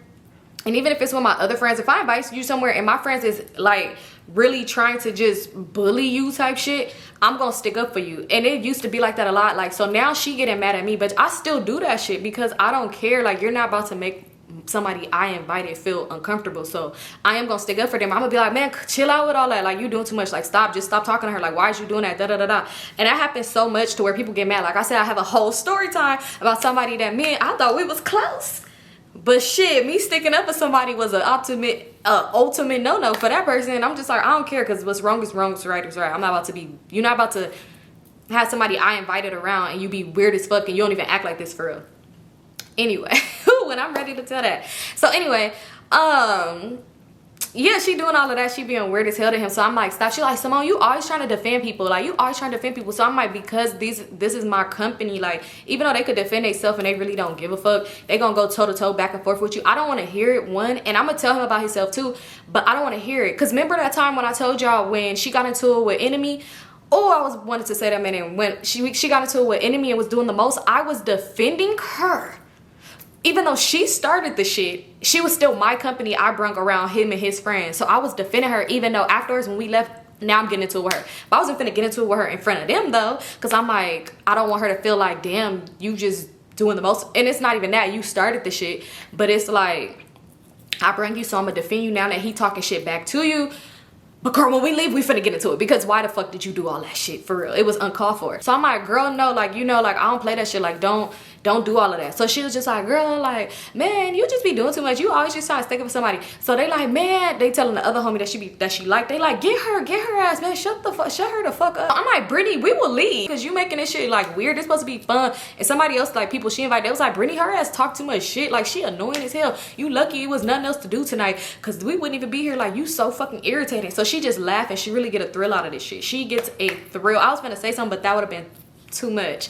Speaker 1: and even if it's with my other friends, if I invite you somewhere and my friends is like really trying to just bully you type shit, I'm gonna stick up for you. And it used to be like that a lot. Like, so now she getting mad at me, but I still do that shit because I don't care. Like, you're not about to make somebody I invited feel uncomfortable. So I am gonna stick up for them. I'm gonna be like, man, chill out with all that. Like, you doing too much. Like, just stop talking to her. Like, why is you doing that? And that happens so much to where people get mad. Like I said, I have a whole story time about somebody that I thought we was close. But shit, me sticking up for somebody was an ultimate no-no for that person. And I'm just like, I don't care, because what's wrong is wrong, what's right is right. I'm not about to be, you're not about to have somebody I invited around and you be weird as fuck and you don't even act like this for real. Anyway, when I'm ready to tell that. So anyway, yeah, she doing all of that. She being weird as hell to him. So I'm like, stop. She like, Symone, you always trying to defend people. Like, you always trying to defend people. So I'm like, because this is my company. Like, even though they could defend themselves and they really don't give a fuck, they gonna go toe to toe, back and forth with you. I don't want to hear it, one. And I'm gonna tell him about himself too, but I don't want to hear it. Because remember that time when I told y'all when she got into it with Enemy? Oh, I wanted to say that minute. When she got into it with Enemy and was doing the most, I was defending her. even though she started the shit, she was still my company. I brung around him and his friends. So I was defending her, even though afterwards when we left, now I'm getting into it with her. But I wasn't finna get into it with her in front of them though. Cause I'm like, I don't want her to feel like, damn, you just doing the most. And it's not even that, you started the shit. But it's like, I bring you, so I'm gonna defend you now that he talking shit back to you. But girl, when we leave, we finna get into it. Because why the fuck did you do all that shit? For real, it was uncalled for. So I'm like, girl, no, like, you know, like, I don't play that shit. Like, don't do all of that. So she was just like, girl, like, man, you just be doing too much. You always just trying to stick up for somebody. So they like, man, they telling the other homie that she like, they like, get her ass, man, shut her the fuck up. I'm like, Brittany, we will leave. Cause you making this shit like weird. It's supposed to be fun. And somebody else, like people she invited, they was like, Brittany, her ass talk too much shit. Like, she annoying as hell. You lucky it was nothing else to do tonight. Cause we wouldn't even be here. Like, you so fucking irritating. So she just laughed and she really get a thrill out of this shit. She gets a thrill. I was gonna say something, but that would have been too much.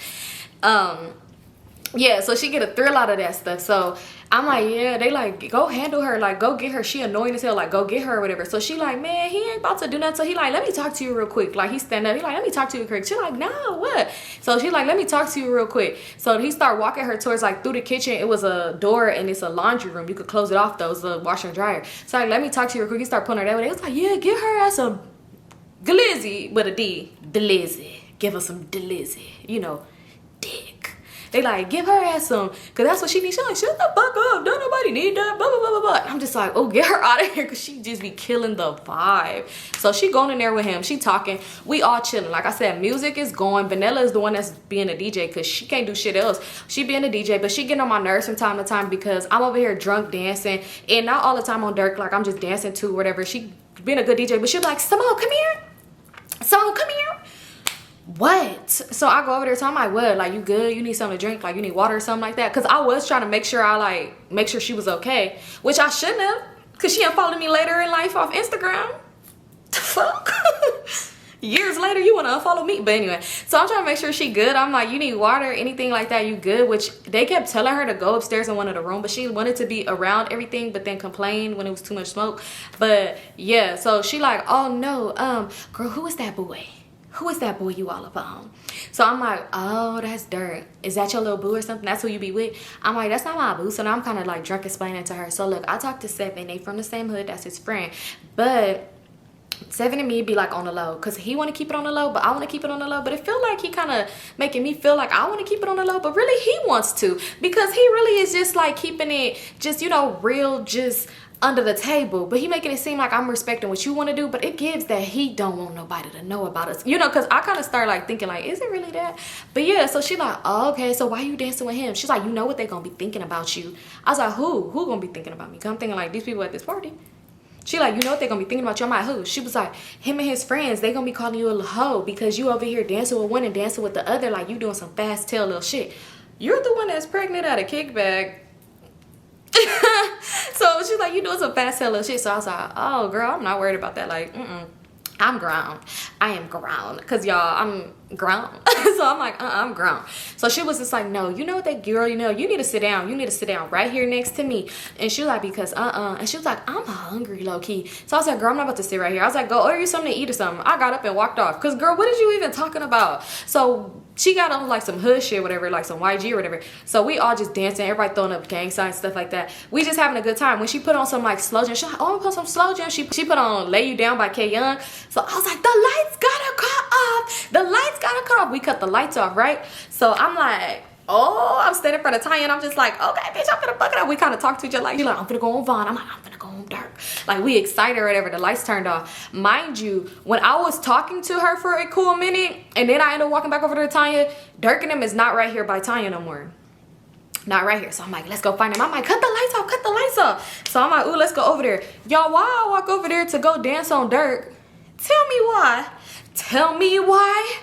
Speaker 1: Yeah, so she get a thrill out of that stuff. So I'm like, yeah, they like, go handle her, like, go get her. She annoying as hell, like, go get her or whatever. So she like, man, he ain't about to do nothing. So he like, let me talk to you real quick. Like, he stand up, he like, let me talk to you quick. She like, no, what? So she like, let me talk to you real quick. So he start walking her towards, like, through the kitchen. It was a door and it's a laundry room. You could close it off though. It's a washer and dryer. So like, let me talk to you real quick. He start pulling her that way. They was like, yeah, get her ass some glizzy with a D. Delizzy. Give her some delizzy. You know, dick. They like, give her ass some, cause that's what she needs. She like, shut the fuck up. Don't nobody need that. Blah blah blah blah blah. I'm just like, oh, get her out of here, cause she just be killing the vibe. So she going in there with him. She talking. We all chilling. Like I said, music is going. Vanilla is the one that's being a DJ, cause she can't do shit else. She being a DJ, but she getting on my nerves from time to time because I'm over here drunk dancing, and not all the time on Dirk. Like I'm just dancing too, whatever. She being a good DJ, but she be like, Symone, come here. Symone, come here. What? So I go over there, so I'm like, what? Like, you good? You need something to drink? Like, you need water or something like that? Because I was trying to make sure she was okay, which I shouldn't have, because she unfollowed me later in life off Instagram. The fuck? Years later, you want to unfollow me? But anyway, so I'm trying to make sure she good. I'm like, you need water, anything like that, you good? Which they kept telling her to go upstairs in one of the rooms, but she wanted to be around everything, but then complained when it was too much smoke. But yeah, so she like, oh no, girl, who is that boy? Who is that boy you all up on? So I'm like, oh, that's Dirk. Is that your little boo or something? That's who you be with? I'm like, that's not my boo. So now I'm kind of like drunk explaining to her. So look, I talked to Seven. They from the same hood. That's his friend. But Seven and me be like on the low, because he want to keep it on the low, but I want to keep it on the low. But it feel like he kind of making me feel like I want to keep it on the low, but really he wants to, because he really is just like keeping it just, you know, real, just under the table. But he making it seem like I'm respecting what you want to do, but it gives that he don't want nobody to know about us, you know, because I kind of start like thinking like, is it really that? But yeah, so she like, oh, okay, so why you dancing with him? She's like, you know what they gonna be thinking about you. I was like, who gonna be thinking about me? Cause I'm thinking like, these people at this party. She like, you know what they're gonna be thinking about you. I'm like, who? She was like, him and his friends, they gonna be calling you a hoe because you over here dancing with one and dancing with the other, like you doing some fast tail little shit. You're the one that's pregnant at a kickback. So she's like, you doing some fast tail little shit. So I was like, oh girl, I'm not worried about that. Like, I'm grown. I am grown. Because y'all, I'm grown. So I'm like, I'm grown. So she was just like, no, you know what, that girl, you know, you need to sit down. You need to sit down right here next to me. And she was like, because And she was like, I'm hungry, low key. So I was like, girl, I'm not about to sit right here. I was like, go order you something to eat or something. I got up and walked off. Because girl, what is you even talking about? So she got on like some hood shit, whatever, like some YG or whatever. So we all just dancing, everybody throwing up gang signs, stuff like that. We just having a good time. When she put on some like slow jam, she like, oh, I'm gonna put some slow jam. She put on Lay You Down by K Young. So I was like, the lights gotta cut off. The lights gotta cut off. We cut the lights off, right? So I'm like, oh, I'm standing in front of Tanya and I'm just like, okay, bitch, I'm gonna fuck it up. We kind of talk to each other like, you're like, I'm gonna go on Vaughn. I'm like, I'm gonna go on Dirk. Like, we excited or whatever. The lights turned off. Mind you, when I was talking to her for a cool minute and then I ended up walking back over to Tanya, Dirk and them is not right here by Tanya no more. Not right here. So I'm like, let's go find him. I'm like, cut the lights off, cut the lights off. So I'm like, ooh, let's go over there. Y'all, why I walk over there to go dance on Dirk? Tell me why. Tell me why.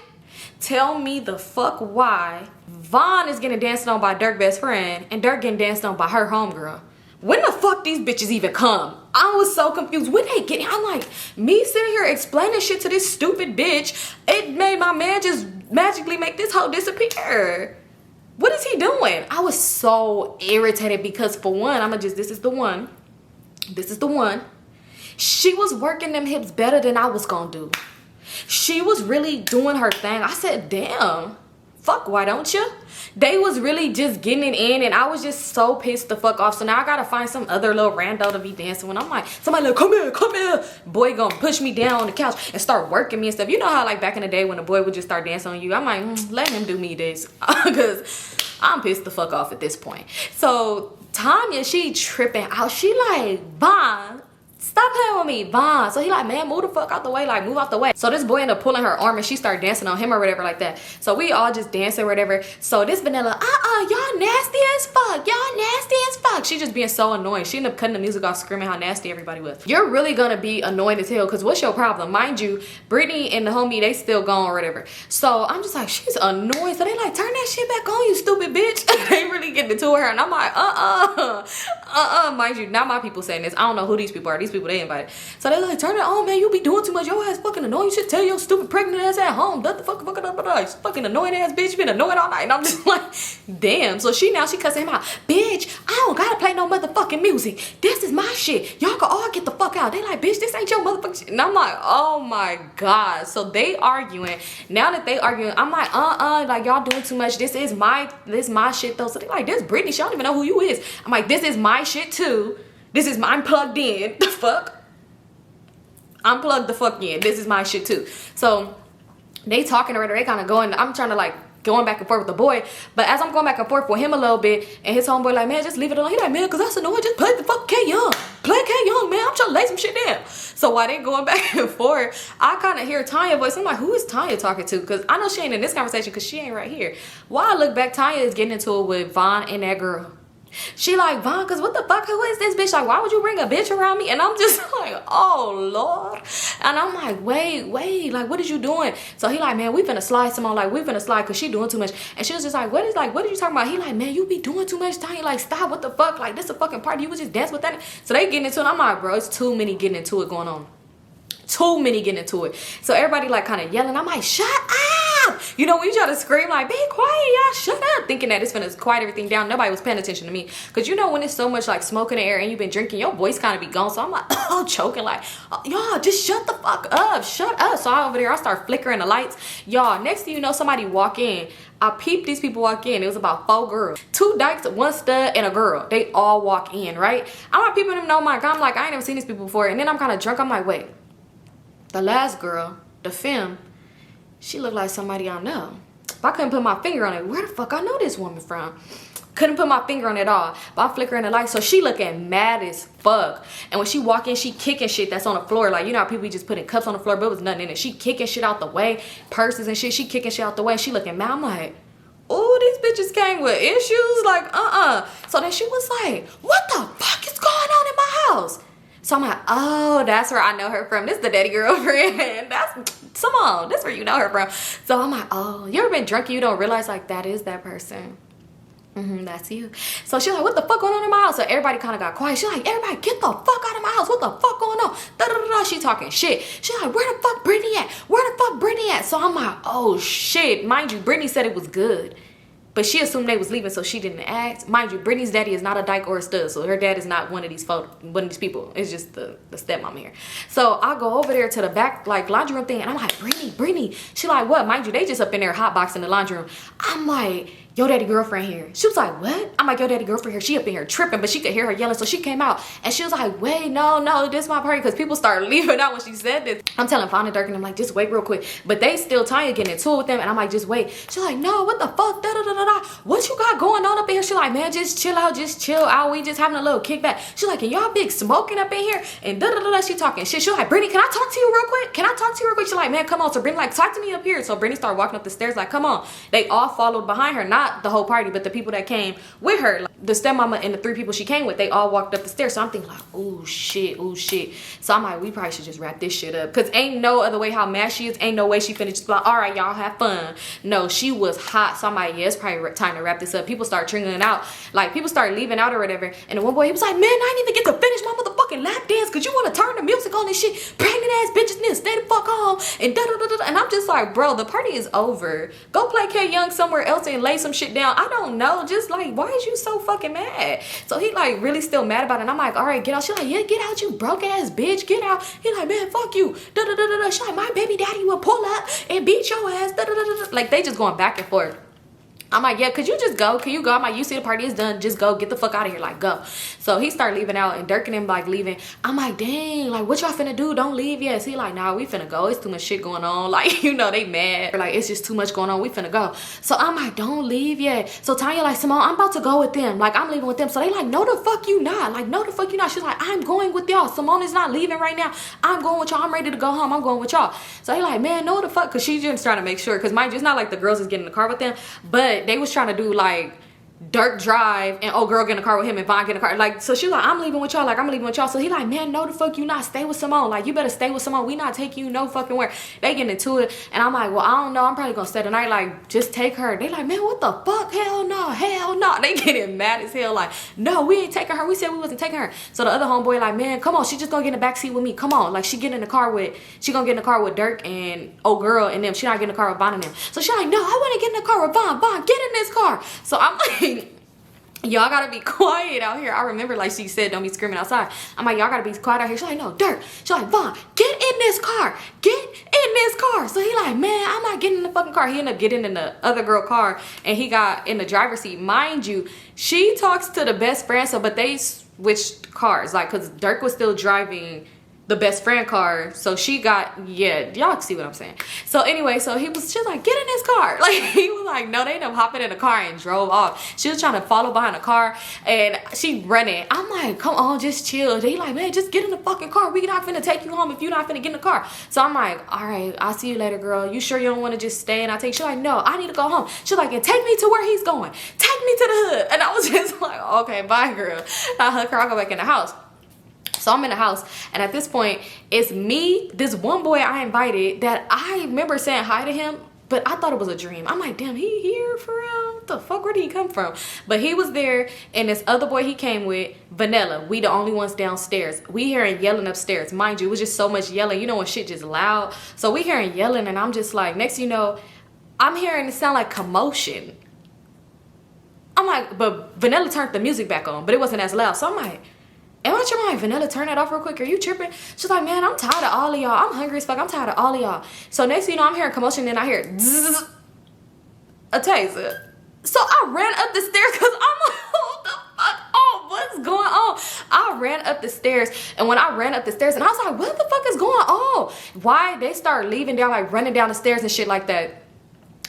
Speaker 1: Tell me the fuck why Vaughn is getting danced on by Dirk's best friend and Dirk getting danced on by her homegirl. When the fuck these bitches even come? I was so confused. When they get, I'm like, me sitting here explaining shit to this stupid bitch, it made my man just magically make this hoe disappear. What is he doing? I was so irritated because for one, this is the one. She was working them hips better than I was gonna do. She was really doing her thing. I said, damn, fuck, why don't you? They was really just getting it in, and I was just so pissed the fuck off. So now I gotta find some other little rando to be dancing when I'm like, somebody like, come here. Boy gonna push me down on the couch and start working me and stuff. You know how like back in the day when a boy would just start dancing on you, I'm like, let him do me this. Because I'm pissed the fuck off at this point. So Tanya, she tripping out. She like, Vaughn, stop playing with me, Vaughn. So he like, man, move the fuck out the way, like move out the way. So this boy ended up pulling her arm and she started dancing on him or whatever like that. So we all just dancing or whatever. So this Vanilla, y'all nasty as fuck. Y'all nasty as fuck. She just being so annoying. She ended up cutting the music off, screaming how nasty everybody was. You're really gonna be annoying as hell, because what's your problem? Mind you, Brittany and the homie, they still gone or whatever. So I'm just like, she's annoying. So they like, turn that shit back on, you stupid bitch. They really getting into her, and I'm like, mind you, not my people saying this. I don't know who these people are. These people they invited. So they're like, turn it on, man. You be doing too much. Your ass fucking annoying. You should tell your stupid pregnant ass at home. What the fuck fucking annoying ass bitch. You been annoying all night. And I'm just like, damn. So she cussing him out. Bitch, I don't gotta play no motherfucking music. This is my shit. Y'all can all get the fuck out. They like, bitch, this ain't your motherfucking shit. And I'm like, oh my God. So they arguing. Now that they arguing, I'm like, like y'all doing too much. This is my shit though. So they like, this Brittany, she don't even know who you is. I'm like, this is my shit too. This is I'm plugged in. The fuck? I'm plugged the fuck in. This is my shit too. So they talking already. They kind of going. I'm trying to like going back and forth with the boy. But as I'm going back and forth with him a little bit, and his homeboy like, man, just leave it alone. He like, man, cause that's annoying. Just play the fuck K Young. Play K Young, man. I'm trying to lay some shit down. So while they going back and forth, I kind of hear Tanya's voice. I'm like, who is Tanya talking to? Because I know she ain't in this conversation because she ain't right here. While I look back, Tanya is getting into it with Vaughn and that girl. She like, Vaughn, cause what the fuck, who is this bitch? Like, why would you bring a bitch around me? And I'm just like, oh Lord. And I'm like, wait, like, what is you doing? So he like, man, we finna slide, Symone, like, we finna slide cause she doing too much. And she was just like, what are you talking about? He like, man, you be doing too much, Tanya. Like, stop, what the fuck? Like, this a fucking party. You was just dance with that. So they getting into it. I'm like, bro, it's too many getting into it going on. Too many getting into it. So everybody like kind of yelling. I'm like, shut up. You know, when you try to scream like, be quiet, y'all, shut up. Thinking that it's finna quiet everything down. Nobody was paying attention to me. Because you know when it's so much like smoke in the air and you've been drinking, your voice kind of be gone. So I'm like, oh, choking like, oh, y'all, just shut the fuck up. Shut up. So I over there, I start flickering the lights. Y'all, next thing you know, somebody walk in. I peeped these people walk in. It was about 4 girls. 2 dykes, 1 stud, and a girl. They all walk in, right? I'm like, people them know my God. I'm like, I ain't never seen these people before. And then I'm kind of drunk. I'm like, wait. The last girl, the femme, she looked like somebody I know. But I couldn't put my finger on it. Where the fuck I know this woman from? Couldn't put my finger on it at all. But I'm flickering the light. So she looking mad as fuck. And when she walk in, she kicking shit that's on the floor. Like, you know how people be just putting cups on the floor, but it was nothing in it. She kicking shit out the way. Purses and shit. She kicking shit out the way. She looking mad. I'm like, oh, these bitches came with issues. Like, So then she was like, what the fuck is going on in my house? So I'm like, oh, that's where I know her from. This is the daddy girlfriend. That's Symone. That's where you know her from. So I'm like, oh, you ever been drunk and you don't realize like that is that person? That's you. So she's like, what the fuck going on in my house? So everybody kind of got quiet. She's like, everybody get the fuck out of my house. What the fuck going on? Da-da-da-da. She talking shit. She's like, where the fuck Brittany at? Where the fuck Brittany at? So I'm like, oh shit. Mind you, Brittany said it was good. But she assumed they was leaving, so she didn't ask. Mind you, Brittany's daddy is not a dyke or a stud, so her dad is not one of these people. It's just the stepmom here. So I go over there to the back, like, laundry room thing, and I'm like, Brittany. She like, what? Mind you, they just up in there hotboxing the laundry room. I'm like, yo daddy girlfriend here. She was like, what? I'm like, yo daddy girlfriend here. She up in here tripping, but she could hear her yelling, so she came out. And she was like, wait, no, this is my party. Because people started leaving out when she said this. I'm telling Fawn and Dirk, and I'm like, just wait real quick. But they still Tanya getting into it with them, and I'm like, just wait. She's like, no, what the fuck? Da-da-da-da-da. What you got going on up in here? She's like, man, just chill out. We just having a little kickback. She's like, can y'all big smoking up in here? And da-da-da-da. She talking shit. She's like, Brittany, can I talk to you real quick? She's like, man, come on. So Brittany like, talk to me up here. So Brittany started walking up the stairs like, come on. They all followed behind her. Not the whole party, but the people that came with her, like the stepmama and the 3 people she came with, they all walked up the stairs. So I'm thinking like, oh shit. So I'm like, we probably should just wrap this shit up. Cause ain't no other way how mad she is. Ain't no way she finna just be like, all right, y'all have fun. No, she was hot. So I'm like, yeah, it's probably time to wrap this up. People start trickling out. Like people started leaving out or whatever. And the one boy, he was like, man, I didn't even get to finish my motherfucking lap dance. Cause you want to turn the music on and shit. Pregnant ass bitches need to stay the fuck home. And da-da-da-da. And I'm just like, bro, the party is over. Go play K Young somewhere else and lay some shit down. I don't know. Just like, why is you so fucking mad? So he like really still mad about it. And I'm like, all right, get out. She's like, yeah, get out, you broke ass bitch. Get out. He like, man, fuck you. Da-da-da-da-da. She's like, my baby daddy will pull up and beat your ass. Da-da-da-da-da. Like they just going back and forth. I'm like, yeah, could you just go? Can you go? I'm like, you see the party is done. Just go. Get the fuck out of here. Like, go. So he started leaving out, and Dirk and him like leaving. I'm like, dang, like, what y'all finna do? Don't leave yet. So he like, nah, we finna go. It's too much shit going on. Like, you know, they mad. Like, it's just too much going on. We finna go. So I'm like, don't leave yet. So Tanya like, Symone, I'm about to go with them. Like, I'm leaving with them. So they like, no the fuck you not. Like, no the fuck you not. She's like, I'm going with y'all. Symone is not leaving right now. I'm going with y'all. I'm ready to go home. I'm going with y'all. So he like, man, no the fuck. Cause she just trying to make sure. Cause mind you, it's not like the girls is getting in the car with them. But they was trying to do like Dirk drive and old girl get in the car with him and Vaughn get in the car. Like, so she was like, I'm leaving with y'all. Like, I'm leaving with y'all. So he like, man, no the fuck you not. Stay with Symone. Like, you better stay with Symone. We not taking you no fucking where. They getting into it. And I'm like, well, I don't know. I'm probably gonna stay tonight. Like, just take her. They like, man, what the fuck? Hell no. Hell no. They getting mad as hell. Like, no, we ain't taking her. We said we wasn't taking her. So the other homeboy like, man, come on. She just gonna get in the backseat with me. Come on. Like, she gonna get in the car with Dirk and old girl and them. She not getting in the car with Vaughn and them. So she like, no, I want to get in the car with Vaughn. Vaughn, get in this car. So I'm like, y'all gotta be quiet out here. I remember like she said, don't be screaming outside. I'm like, y'all gotta be quiet out here. She's like, no, Dirk. She's like, Vaughn, get in this car. Get in this car. So he like, man, I'm not getting in the fucking car. He ended up getting in the other girl car and he got in the driver's seat. Mind you, she talks to the best friend. So, but they switched cars. Like, cause Dirk was still driving the best friend car, so she got, yeah, y'all see what I'm saying. So anyway, so she's like, get in this car. Like, he was like, no, they ended up hopping in the car and drove off. She was trying to follow behind the car and she running. I'm like, come on, just chill. They like, man, just get in the fucking car. We not finna take you home if you're not finna get in the car. So I'm like, all right, I'll see you later, girl. You sure you don't want to just stay and I take? She's like, no, I need to go home. She's like, and take me to where he's going. Take me to the hood. And I was just like, okay, bye, girl. I hug her, I go back in the house. So I'm in the house, and at this point, it's me, this one boy I invited that I remember saying hi to him, but I thought it was a dream. I'm like, damn, he here for real? What the fuck, where did he come from? But he was there, and this other boy he came with, Vanilla. We the only ones downstairs. We hearing yelling upstairs. Mind you, it was just so much yelling. You know when shit just loud? So we hearing yelling, and I'm just like, next you know, I'm hearing it sound like commotion. I'm like, but Vanilla turned the music back on, but it wasn't as loud. So I'm like, am I tripping? Vanilla, turn that off real quick. Are you tripping? She's like, man, I'm tired of all of y'all. I'm hungry as fuck. I'm tired of all of y'all. So next thing you know, I'm hearing commotion and I hear zzz, a taser. So I ran up the stairs because I'm like, what the fuck? Oh, what's going on? I ran up the stairs, and when I ran up the stairs, and I was like, what the fuck is going on? Why? They start leaving down, like running down the stairs and shit like that.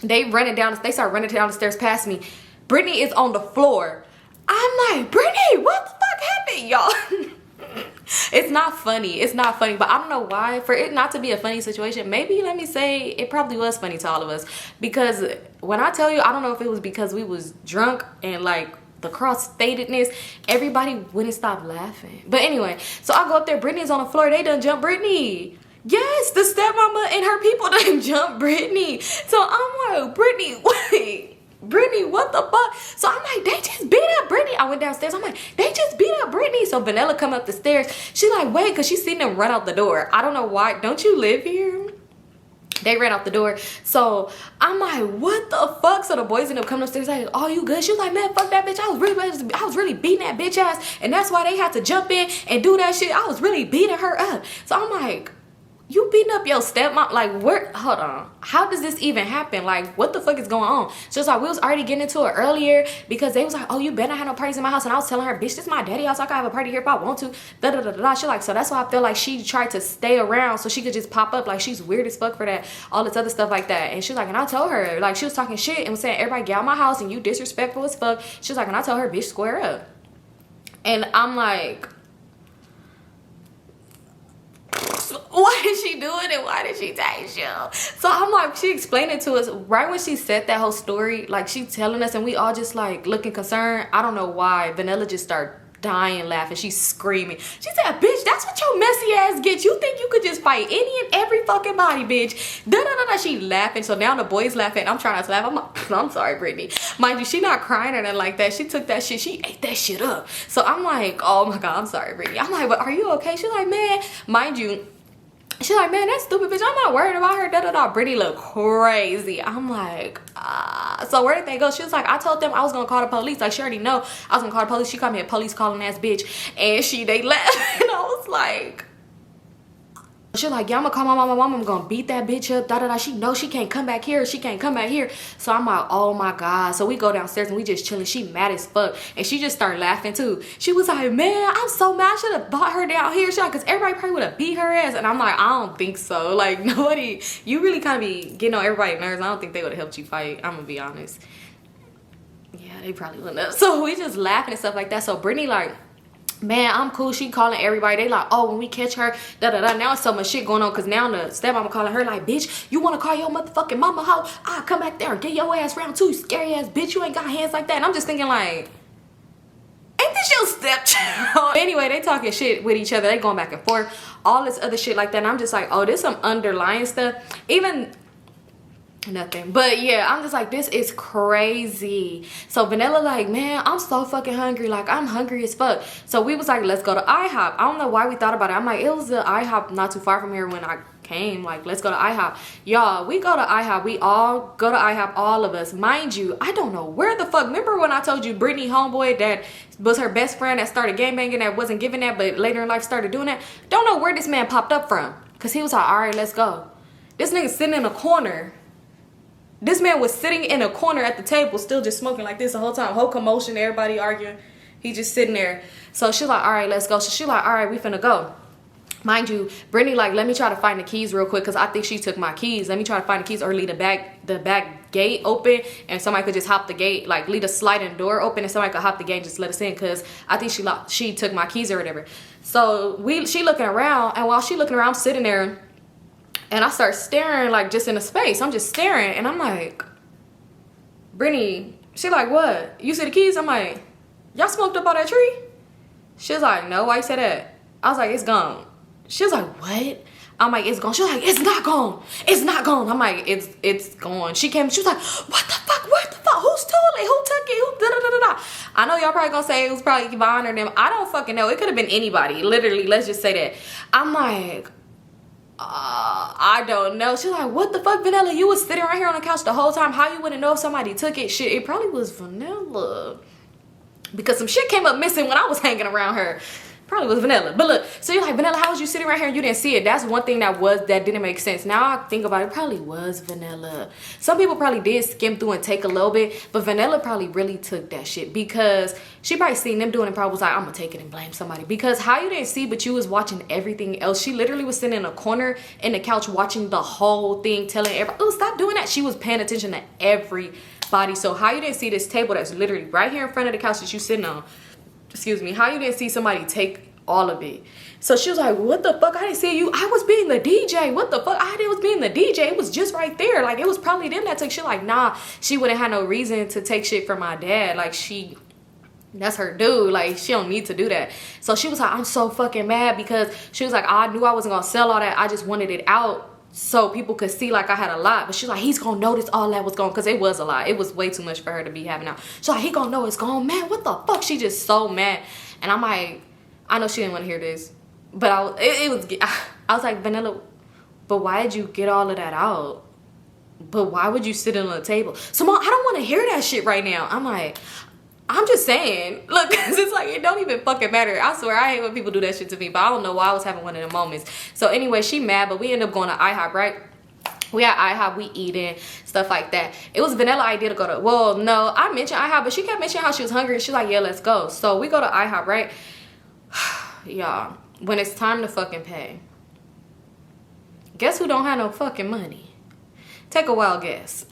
Speaker 1: They start running down the stairs past me. Brittany is on the floor. I'm like, Brittany, what the fuck happened, y'all? It's not funny. It's not funny, but I don't know why. For it not to be a funny situation, maybe let me say it probably was funny to all of us. Because when I tell you, I don't know if it was because we was drunk and like the cross-statedness, everybody wouldn't stop laughing. But anyway, so I go up there. Brittany's on the floor. They done jump Brittany. Yes, the stepmama and her people done jump Brittany. So I'm like, Brittany, wait. Brittany, what the fuck? So I'm like, they just beat up Brittany. I went downstairs. I'm like, they just beat up Brittany. So Vanilla come up the stairs. She like, wait, because she seen them run out the door. I don't know why. Don't you live here? They ran out the door. So I'm like, what the fuck? So the boys end up coming upstairs like, oh, you good? She was like, man, fuck that bitch. I was really beating that bitch ass. And that's why they had to jump in and do that shit. I was really beating her up. So I'm like, you beating up your stepmom? Like, where? Hold on. How does this even happen? Like, what the fuck is going on? So it's like, we was already getting into it earlier because they was like, oh, you better not have no parties in my house. And I was telling her, bitch, this is my daddy house. I can have a party here if I want to. Da da da da. She like, so that's why I feel like she tried to stay around so she could just pop up. Like, she's weird as fuck for that. All this other stuff like that. And she's like, and I told her, like, she was talking shit and was saying, everybody get out my house and you disrespectful as fuck. She was like, and I told her, bitch, square up. And I'm like, what did she do it and why did she text you? So I'm like, she explained it to us right when she said that whole story. Like, she telling us and we all just like looking concerned. I don't know why. Vanilla just started dying laughing. She's screaming. She said, bitch, that's what your messy ass gets. You think you could just fight any and every fucking body, bitch. Da da da da. She laughing. So now the boys laughing. I'm trying not to laugh. I'm like, I'm sorry, Brittany. Mind you, she not crying or nothing like that. She took that shit. She ate that shit up. So I'm like, oh my God, I'm sorry, Brittany. I'm like, but are you okay? She's like, man, mind you, she's like, man, that stupid bitch, I'm not worried about her. Da da da. Brittany look crazy. I'm like, so where did they go? She was like, I told them I was gonna call the police. Like, she already know I was gonna call the police. She called me a police calling ass bitch, and they left. And I was like, She's like, yeah, I'm gonna call my mom. I'm gonna beat that bitch up. Da da da. She knows she can't come back here. She can't come back here. So I'm like, oh my God. So we go downstairs and we just chilling. She mad as fuck. And she just started laughing too. She was like, man, I'm so mad. I should have bought her down here. She's like, because everybody probably would have beat her ass. And I'm like, I don't think so. Like, nobody, you really kind of be getting on everybody's nerves. I don't think they would have helped you fight. I'm gonna be honest. Yeah, they probably wouldn't have. So we just laughing and stuff like that. So Brittany like, man, I'm cool. She calling everybody. They like, oh, when we catch her, da da da. Now it's so much shit going on because now the stepmama calling her like, bitch, you want to call your motherfucking mama hoe? I'll come back there and get your ass round too, scary ass bitch. You ain't got hands like that. And I'm just thinking like, ain't this your stepchild? Anyway, they talking shit with each other. They going back and forth, all this other shit like that. And I'm just like, oh, this some underlying stuff. Even nothing, but yeah, I'm just like, this is crazy. So Vanilla like, man, I'm so fucking hungry. Like, I'm hungry as fuck. So we was like, let's go to IHOP. I don't know why we thought about it. I'm like, it was the IHOP not too far from here when I came. Like, let's go to IHOP. Y'all, we go to IHOP. We all go to IHOP, all of us. Mind you, I don't know where the fuck. Remember when I told you Brittany homeboy that was her best friend that started gangbanging, that wasn't giving that, but later in life started doing that? Don't know where this man popped up from, because he was like, all right, let's go. This nigga sitting in a corner. This man was sitting in a corner at the table, still just smoking like this the whole time. Whole commotion, everybody arguing. He just sitting there. So she's like, all right, let's go. So she's like, all right, we finna go. Mind you, Brittany like, let me try to find the keys real quick because I think she took my keys. Let me try to find the keys or leave the back gate open and somebody could just hop the gate, like leave the sliding door open and somebody could hop the gate and just let us in because I think she took my keys or whatever. So she looking around, and while she looking around, I'm sitting there. And I start staring, like, just in a space. I'm just staring. And I'm like, Brittany, she like, what? You see the keys? I'm like, y'all smoked up all that tree? She's like, no, why you say that? I was like, it's gone. She was like, what? I'm like, it's gone. She was like, it's not gone. It's not gone. I'm like, it's gone. She came, she was like, what the fuck? What the fuck? Who stole it? Who took it? Who da-da-da-da-da? I know y'all probably gonna say it was probably Yvonne or them. I don't fucking know. It could have been anybody. Literally, let's just say that. I'm like, I don't know. She's like, what the fuck, Vanilla? You was sitting right here on the couch the whole time. How you wouldn't know if somebody took it? Shit, it probably was Vanilla. Because some shit came up missing when I was hanging around her. Probably was Vanilla. But look, so you're like, Vanilla, how was you sitting right here and you didn't see it? That's one thing that didn't make sense. Now I think about it, probably was Vanilla. Some people probably did skim through and take a little bit, but Vanilla probably really took that shit because she probably seen them doing it and probably was like, I'm gonna take it and blame somebody. Because how you didn't see, but you was watching everything else. She literally was sitting in a corner in the couch watching the whole thing, telling everybody, oh, stop doing that. She was paying attention to everybody. So how you didn't see this table that's literally right here in front of the couch that you sitting on? Excuse me, how you didn't see somebody take all of it? So she was like, what the fuck? I didn't see you. I was being the DJ. What the fuck? I was being the DJ. It was just right there. Like, it was probably them that took shit. Like, nah, she wouldn't have no reason to take shit from my dad. Like, that's her dude. Like, she don't need to do that. So she was like, I'm so fucking mad because she was like, I knew I wasn't gonna sell all that. I just wanted it out so people could see like I had a lot. But she's like, he's gonna notice all that was gone, because it was a lot. It was way too much for her to be having out. She's like, he gonna know it's gone. Man, what the fuck? She just so mad. And I'm like, I know she didn't want to hear this, but I was like, Vanilla, but why did you get all of that out? But why would you sit on the table? Symone, I don't want to hear that shit right now. I'm like, I'm just saying, look, cause it's like, it don't even fucking matter. I swear, I hate when people do that shit to me, but I don't know why I was having one of them moments. So anyway, she mad, but we end up going to IHOP, right? We at IHOP, we eating, stuff like that. It was Vanilla idea to go to, well, no, I mentioned IHOP, but she kept mentioning how she was hungry. She's like, yeah, let's go. So we go to IHOP, right? Y'all, when it's time to fucking pay, guess who don't have no fucking money? Take a wild guess.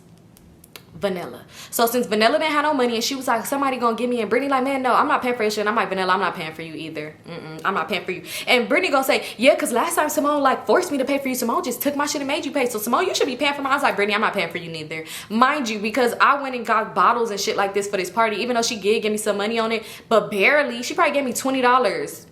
Speaker 1: Vanilla. So since Vanilla didn't have no money and she was like, somebody gonna give me, and Brittany like, man, no, I'm not paying for your shit. And I'm like, Vanilla, I'm not paying for you either. I'm not paying for you. And Brittany gonna say, yeah, because last time Symone like forced me to pay for you. Symone just took my shit and made you pay. So Symone, you should be paying for mine. I was like, Brittany, I'm not paying for you neither. Mind you, because I went and got bottles and shit like this for this party, even though she did give me some money on it, but barely. She probably gave me $20.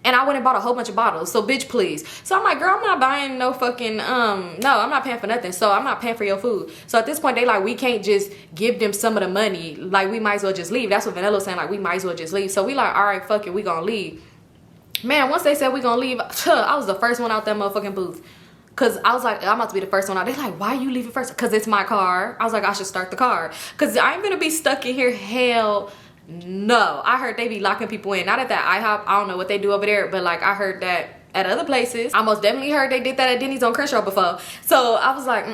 Speaker 1: And I went and bought a whole bunch of bottles. So bitch, please. So I'm like, girl, I'm not buying no fucking, no, I'm not paying for nothing. So I'm not paying for your food. So at this point, they like, we can't just give them some of the money. Like, we might as well just leave. That's what Vanilla was saying. Like, we might as well just leave. So we like, all right, fuck it, we gonna leave. Man, once they said we gonna leave, I was the first one out that motherfucking booth. Cause I was like, I'm about to be the first one out. They like, why you leaving first? Cause it's my car. I was like, I should start the car. Cause I ain't gonna be stuck in here, hell no. I heard they be locking people in. Not at that IHOP. I don't know what they do over there, but like I heard that at other places. I most definitely heard they did that at Denny's on Crenshaw before. So I was like,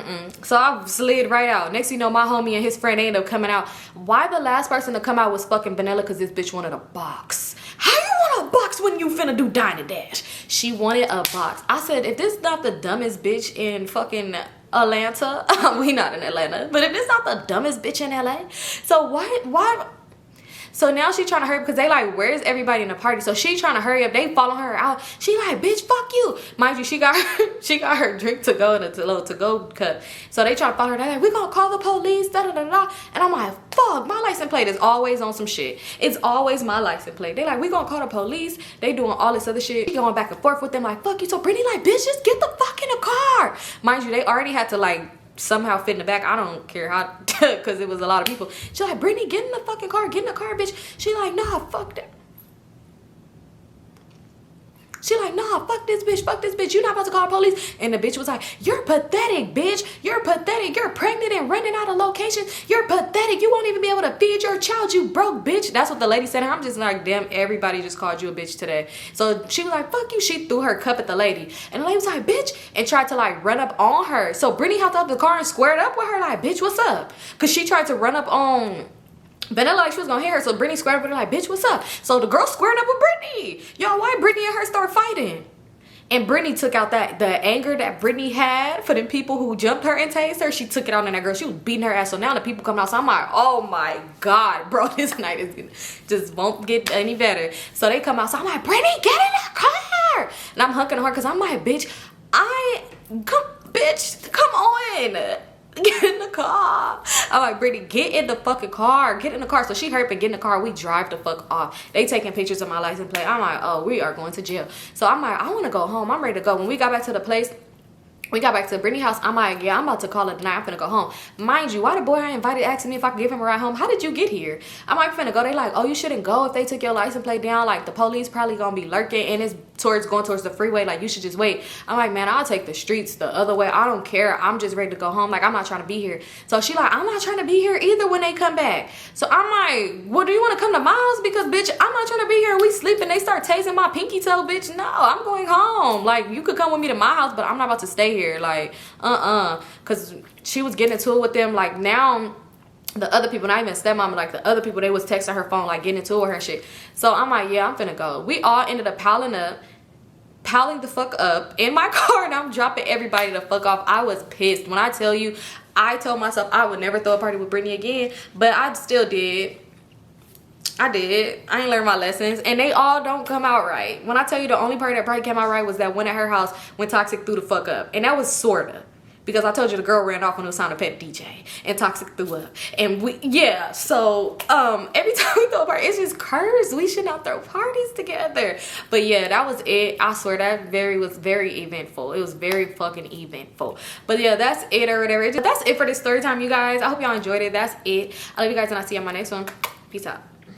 Speaker 1: So I slid right out. Next thing you know, my homie and his friend, they ended up coming out. Why the last person to come out was fucking Vanilla? Because this bitch wanted a box. How you want a box when you finna do Dine and Dash? She wanted a box. I said, if this not the dumbest bitch in fucking Atlanta, we not in Atlanta, but if this not the dumbest bitch in LA, so why? So now she trying to hurry up because they like, where's everybody in the party? So she trying to hurry up. They follow her out. She like, bitch, fuck you. Mind you, she got her drink to go in a to-go cup. So they try to follow her. They're like, we gonna call the police, da da da da. And I'm like, fuck, my license plate is always on some shit. It's always my license plate. They like, we gonna call the police. They doing all this other shit. Going back and forth with them like, fuck you. So Brittany like, bitch, just get the fuck in the car. Mind you, they already had to like somehow fit in the back. I don't care how, because it was a lot of people. She like, Brittany, get in the fucking car, get in the car, bitch. She like, nah, fuck that. She like, nah, fuck this bitch, you not about to call the police. And the bitch was like, you're pathetic, bitch. You're pathetic. You're pregnant and running out of location. You're pathetic. You won't even be able to feed your child, you broke bitch. That's what the lady said. I'm just like, damn, everybody just called you a bitch today. So she was like, fuck you. She threw her cup at the lady. And the lady was like, bitch, and tried to like run up on her. So Brittany hopped out the car and squared up with her like, bitch, what's up? Because she tried to run up on Vanilla like she was gonna hit her, so Brittany squared up with her like, bitch, what's up? So the girl squared up with Brittany. Yo, why Brittany and her start fighting? And Brittany took out the anger that Brittany had for them people who jumped her and tased her. She took it out on that girl. She was beating her ass. So now the people coming out. So I'm like, oh my God, bro, this night is just won't get any better. So they come out. So I'm like, Brittany, get in the car. And I'm hunking her because I'm like, bitch, come on. Get in the car. I'm like, Brittany, get in the fucking car. Get in the car. So she hurry up and get in the car. We drive the fuck off. They taking pictures of my license plate. I'm like, oh, we are going to jail. So I'm like, I want to go home. I'm ready to go. When we got back to the place, we got back to Brittany's house. I'm like, yeah, I'm about to call it tonight. I'm finna go home. Mind you, why the boy I invited asked me if I could give him a ride home? How did you get here? I'm like, finna go. They like, oh, you shouldn't go if they took your license plate down. Like, the police probably gonna be lurking and it's going towards the freeway. Like, you should just wait. I'm like, man, I'll take the streets the other way. I don't care. I'm just ready to go home. Like, I'm not trying to be here. So she like, I'm not trying to be here either when they come back. So I'm like, well, do you want to come to my house? Because, bitch, I'm not trying to be here and we sleep and they start tasing my pinky toe, bitch. No, I'm going home. Like, you could come with me to my house, but I'm not about to stay here. Like, because she was getting into it with them. Like, now the other people, not even stepmom, like the other people, they was texting her phone, like getting into it with her and shit. So I'm like, yeah, I'm finna go. We all ended up piling the fuck up in my car, and I'm dropping everybody the fuck off. I was pissed. When I tell you, I told myself I would never throw a party with Brittany again, but I still did. I did. I ain't learned my lessons, and they all don't come out right. When I tell you the only party that probably came out right was that one at her house when Toxic threw the fuck up, and that was sorta. Because I told you the girl ran off when it was time to pet DJ and Toxic threw up. And so every time we throw a party, it's just cursed. We should not throw parties together. But yeah, that was it. I swear that was very eventful. It was very fucking eventful. But yeah, that's it or whatever. That's it for this story time, you guys. I hope y'all enjoyed it. That's it. I love you guys and I'll see you on my next one. Peace out.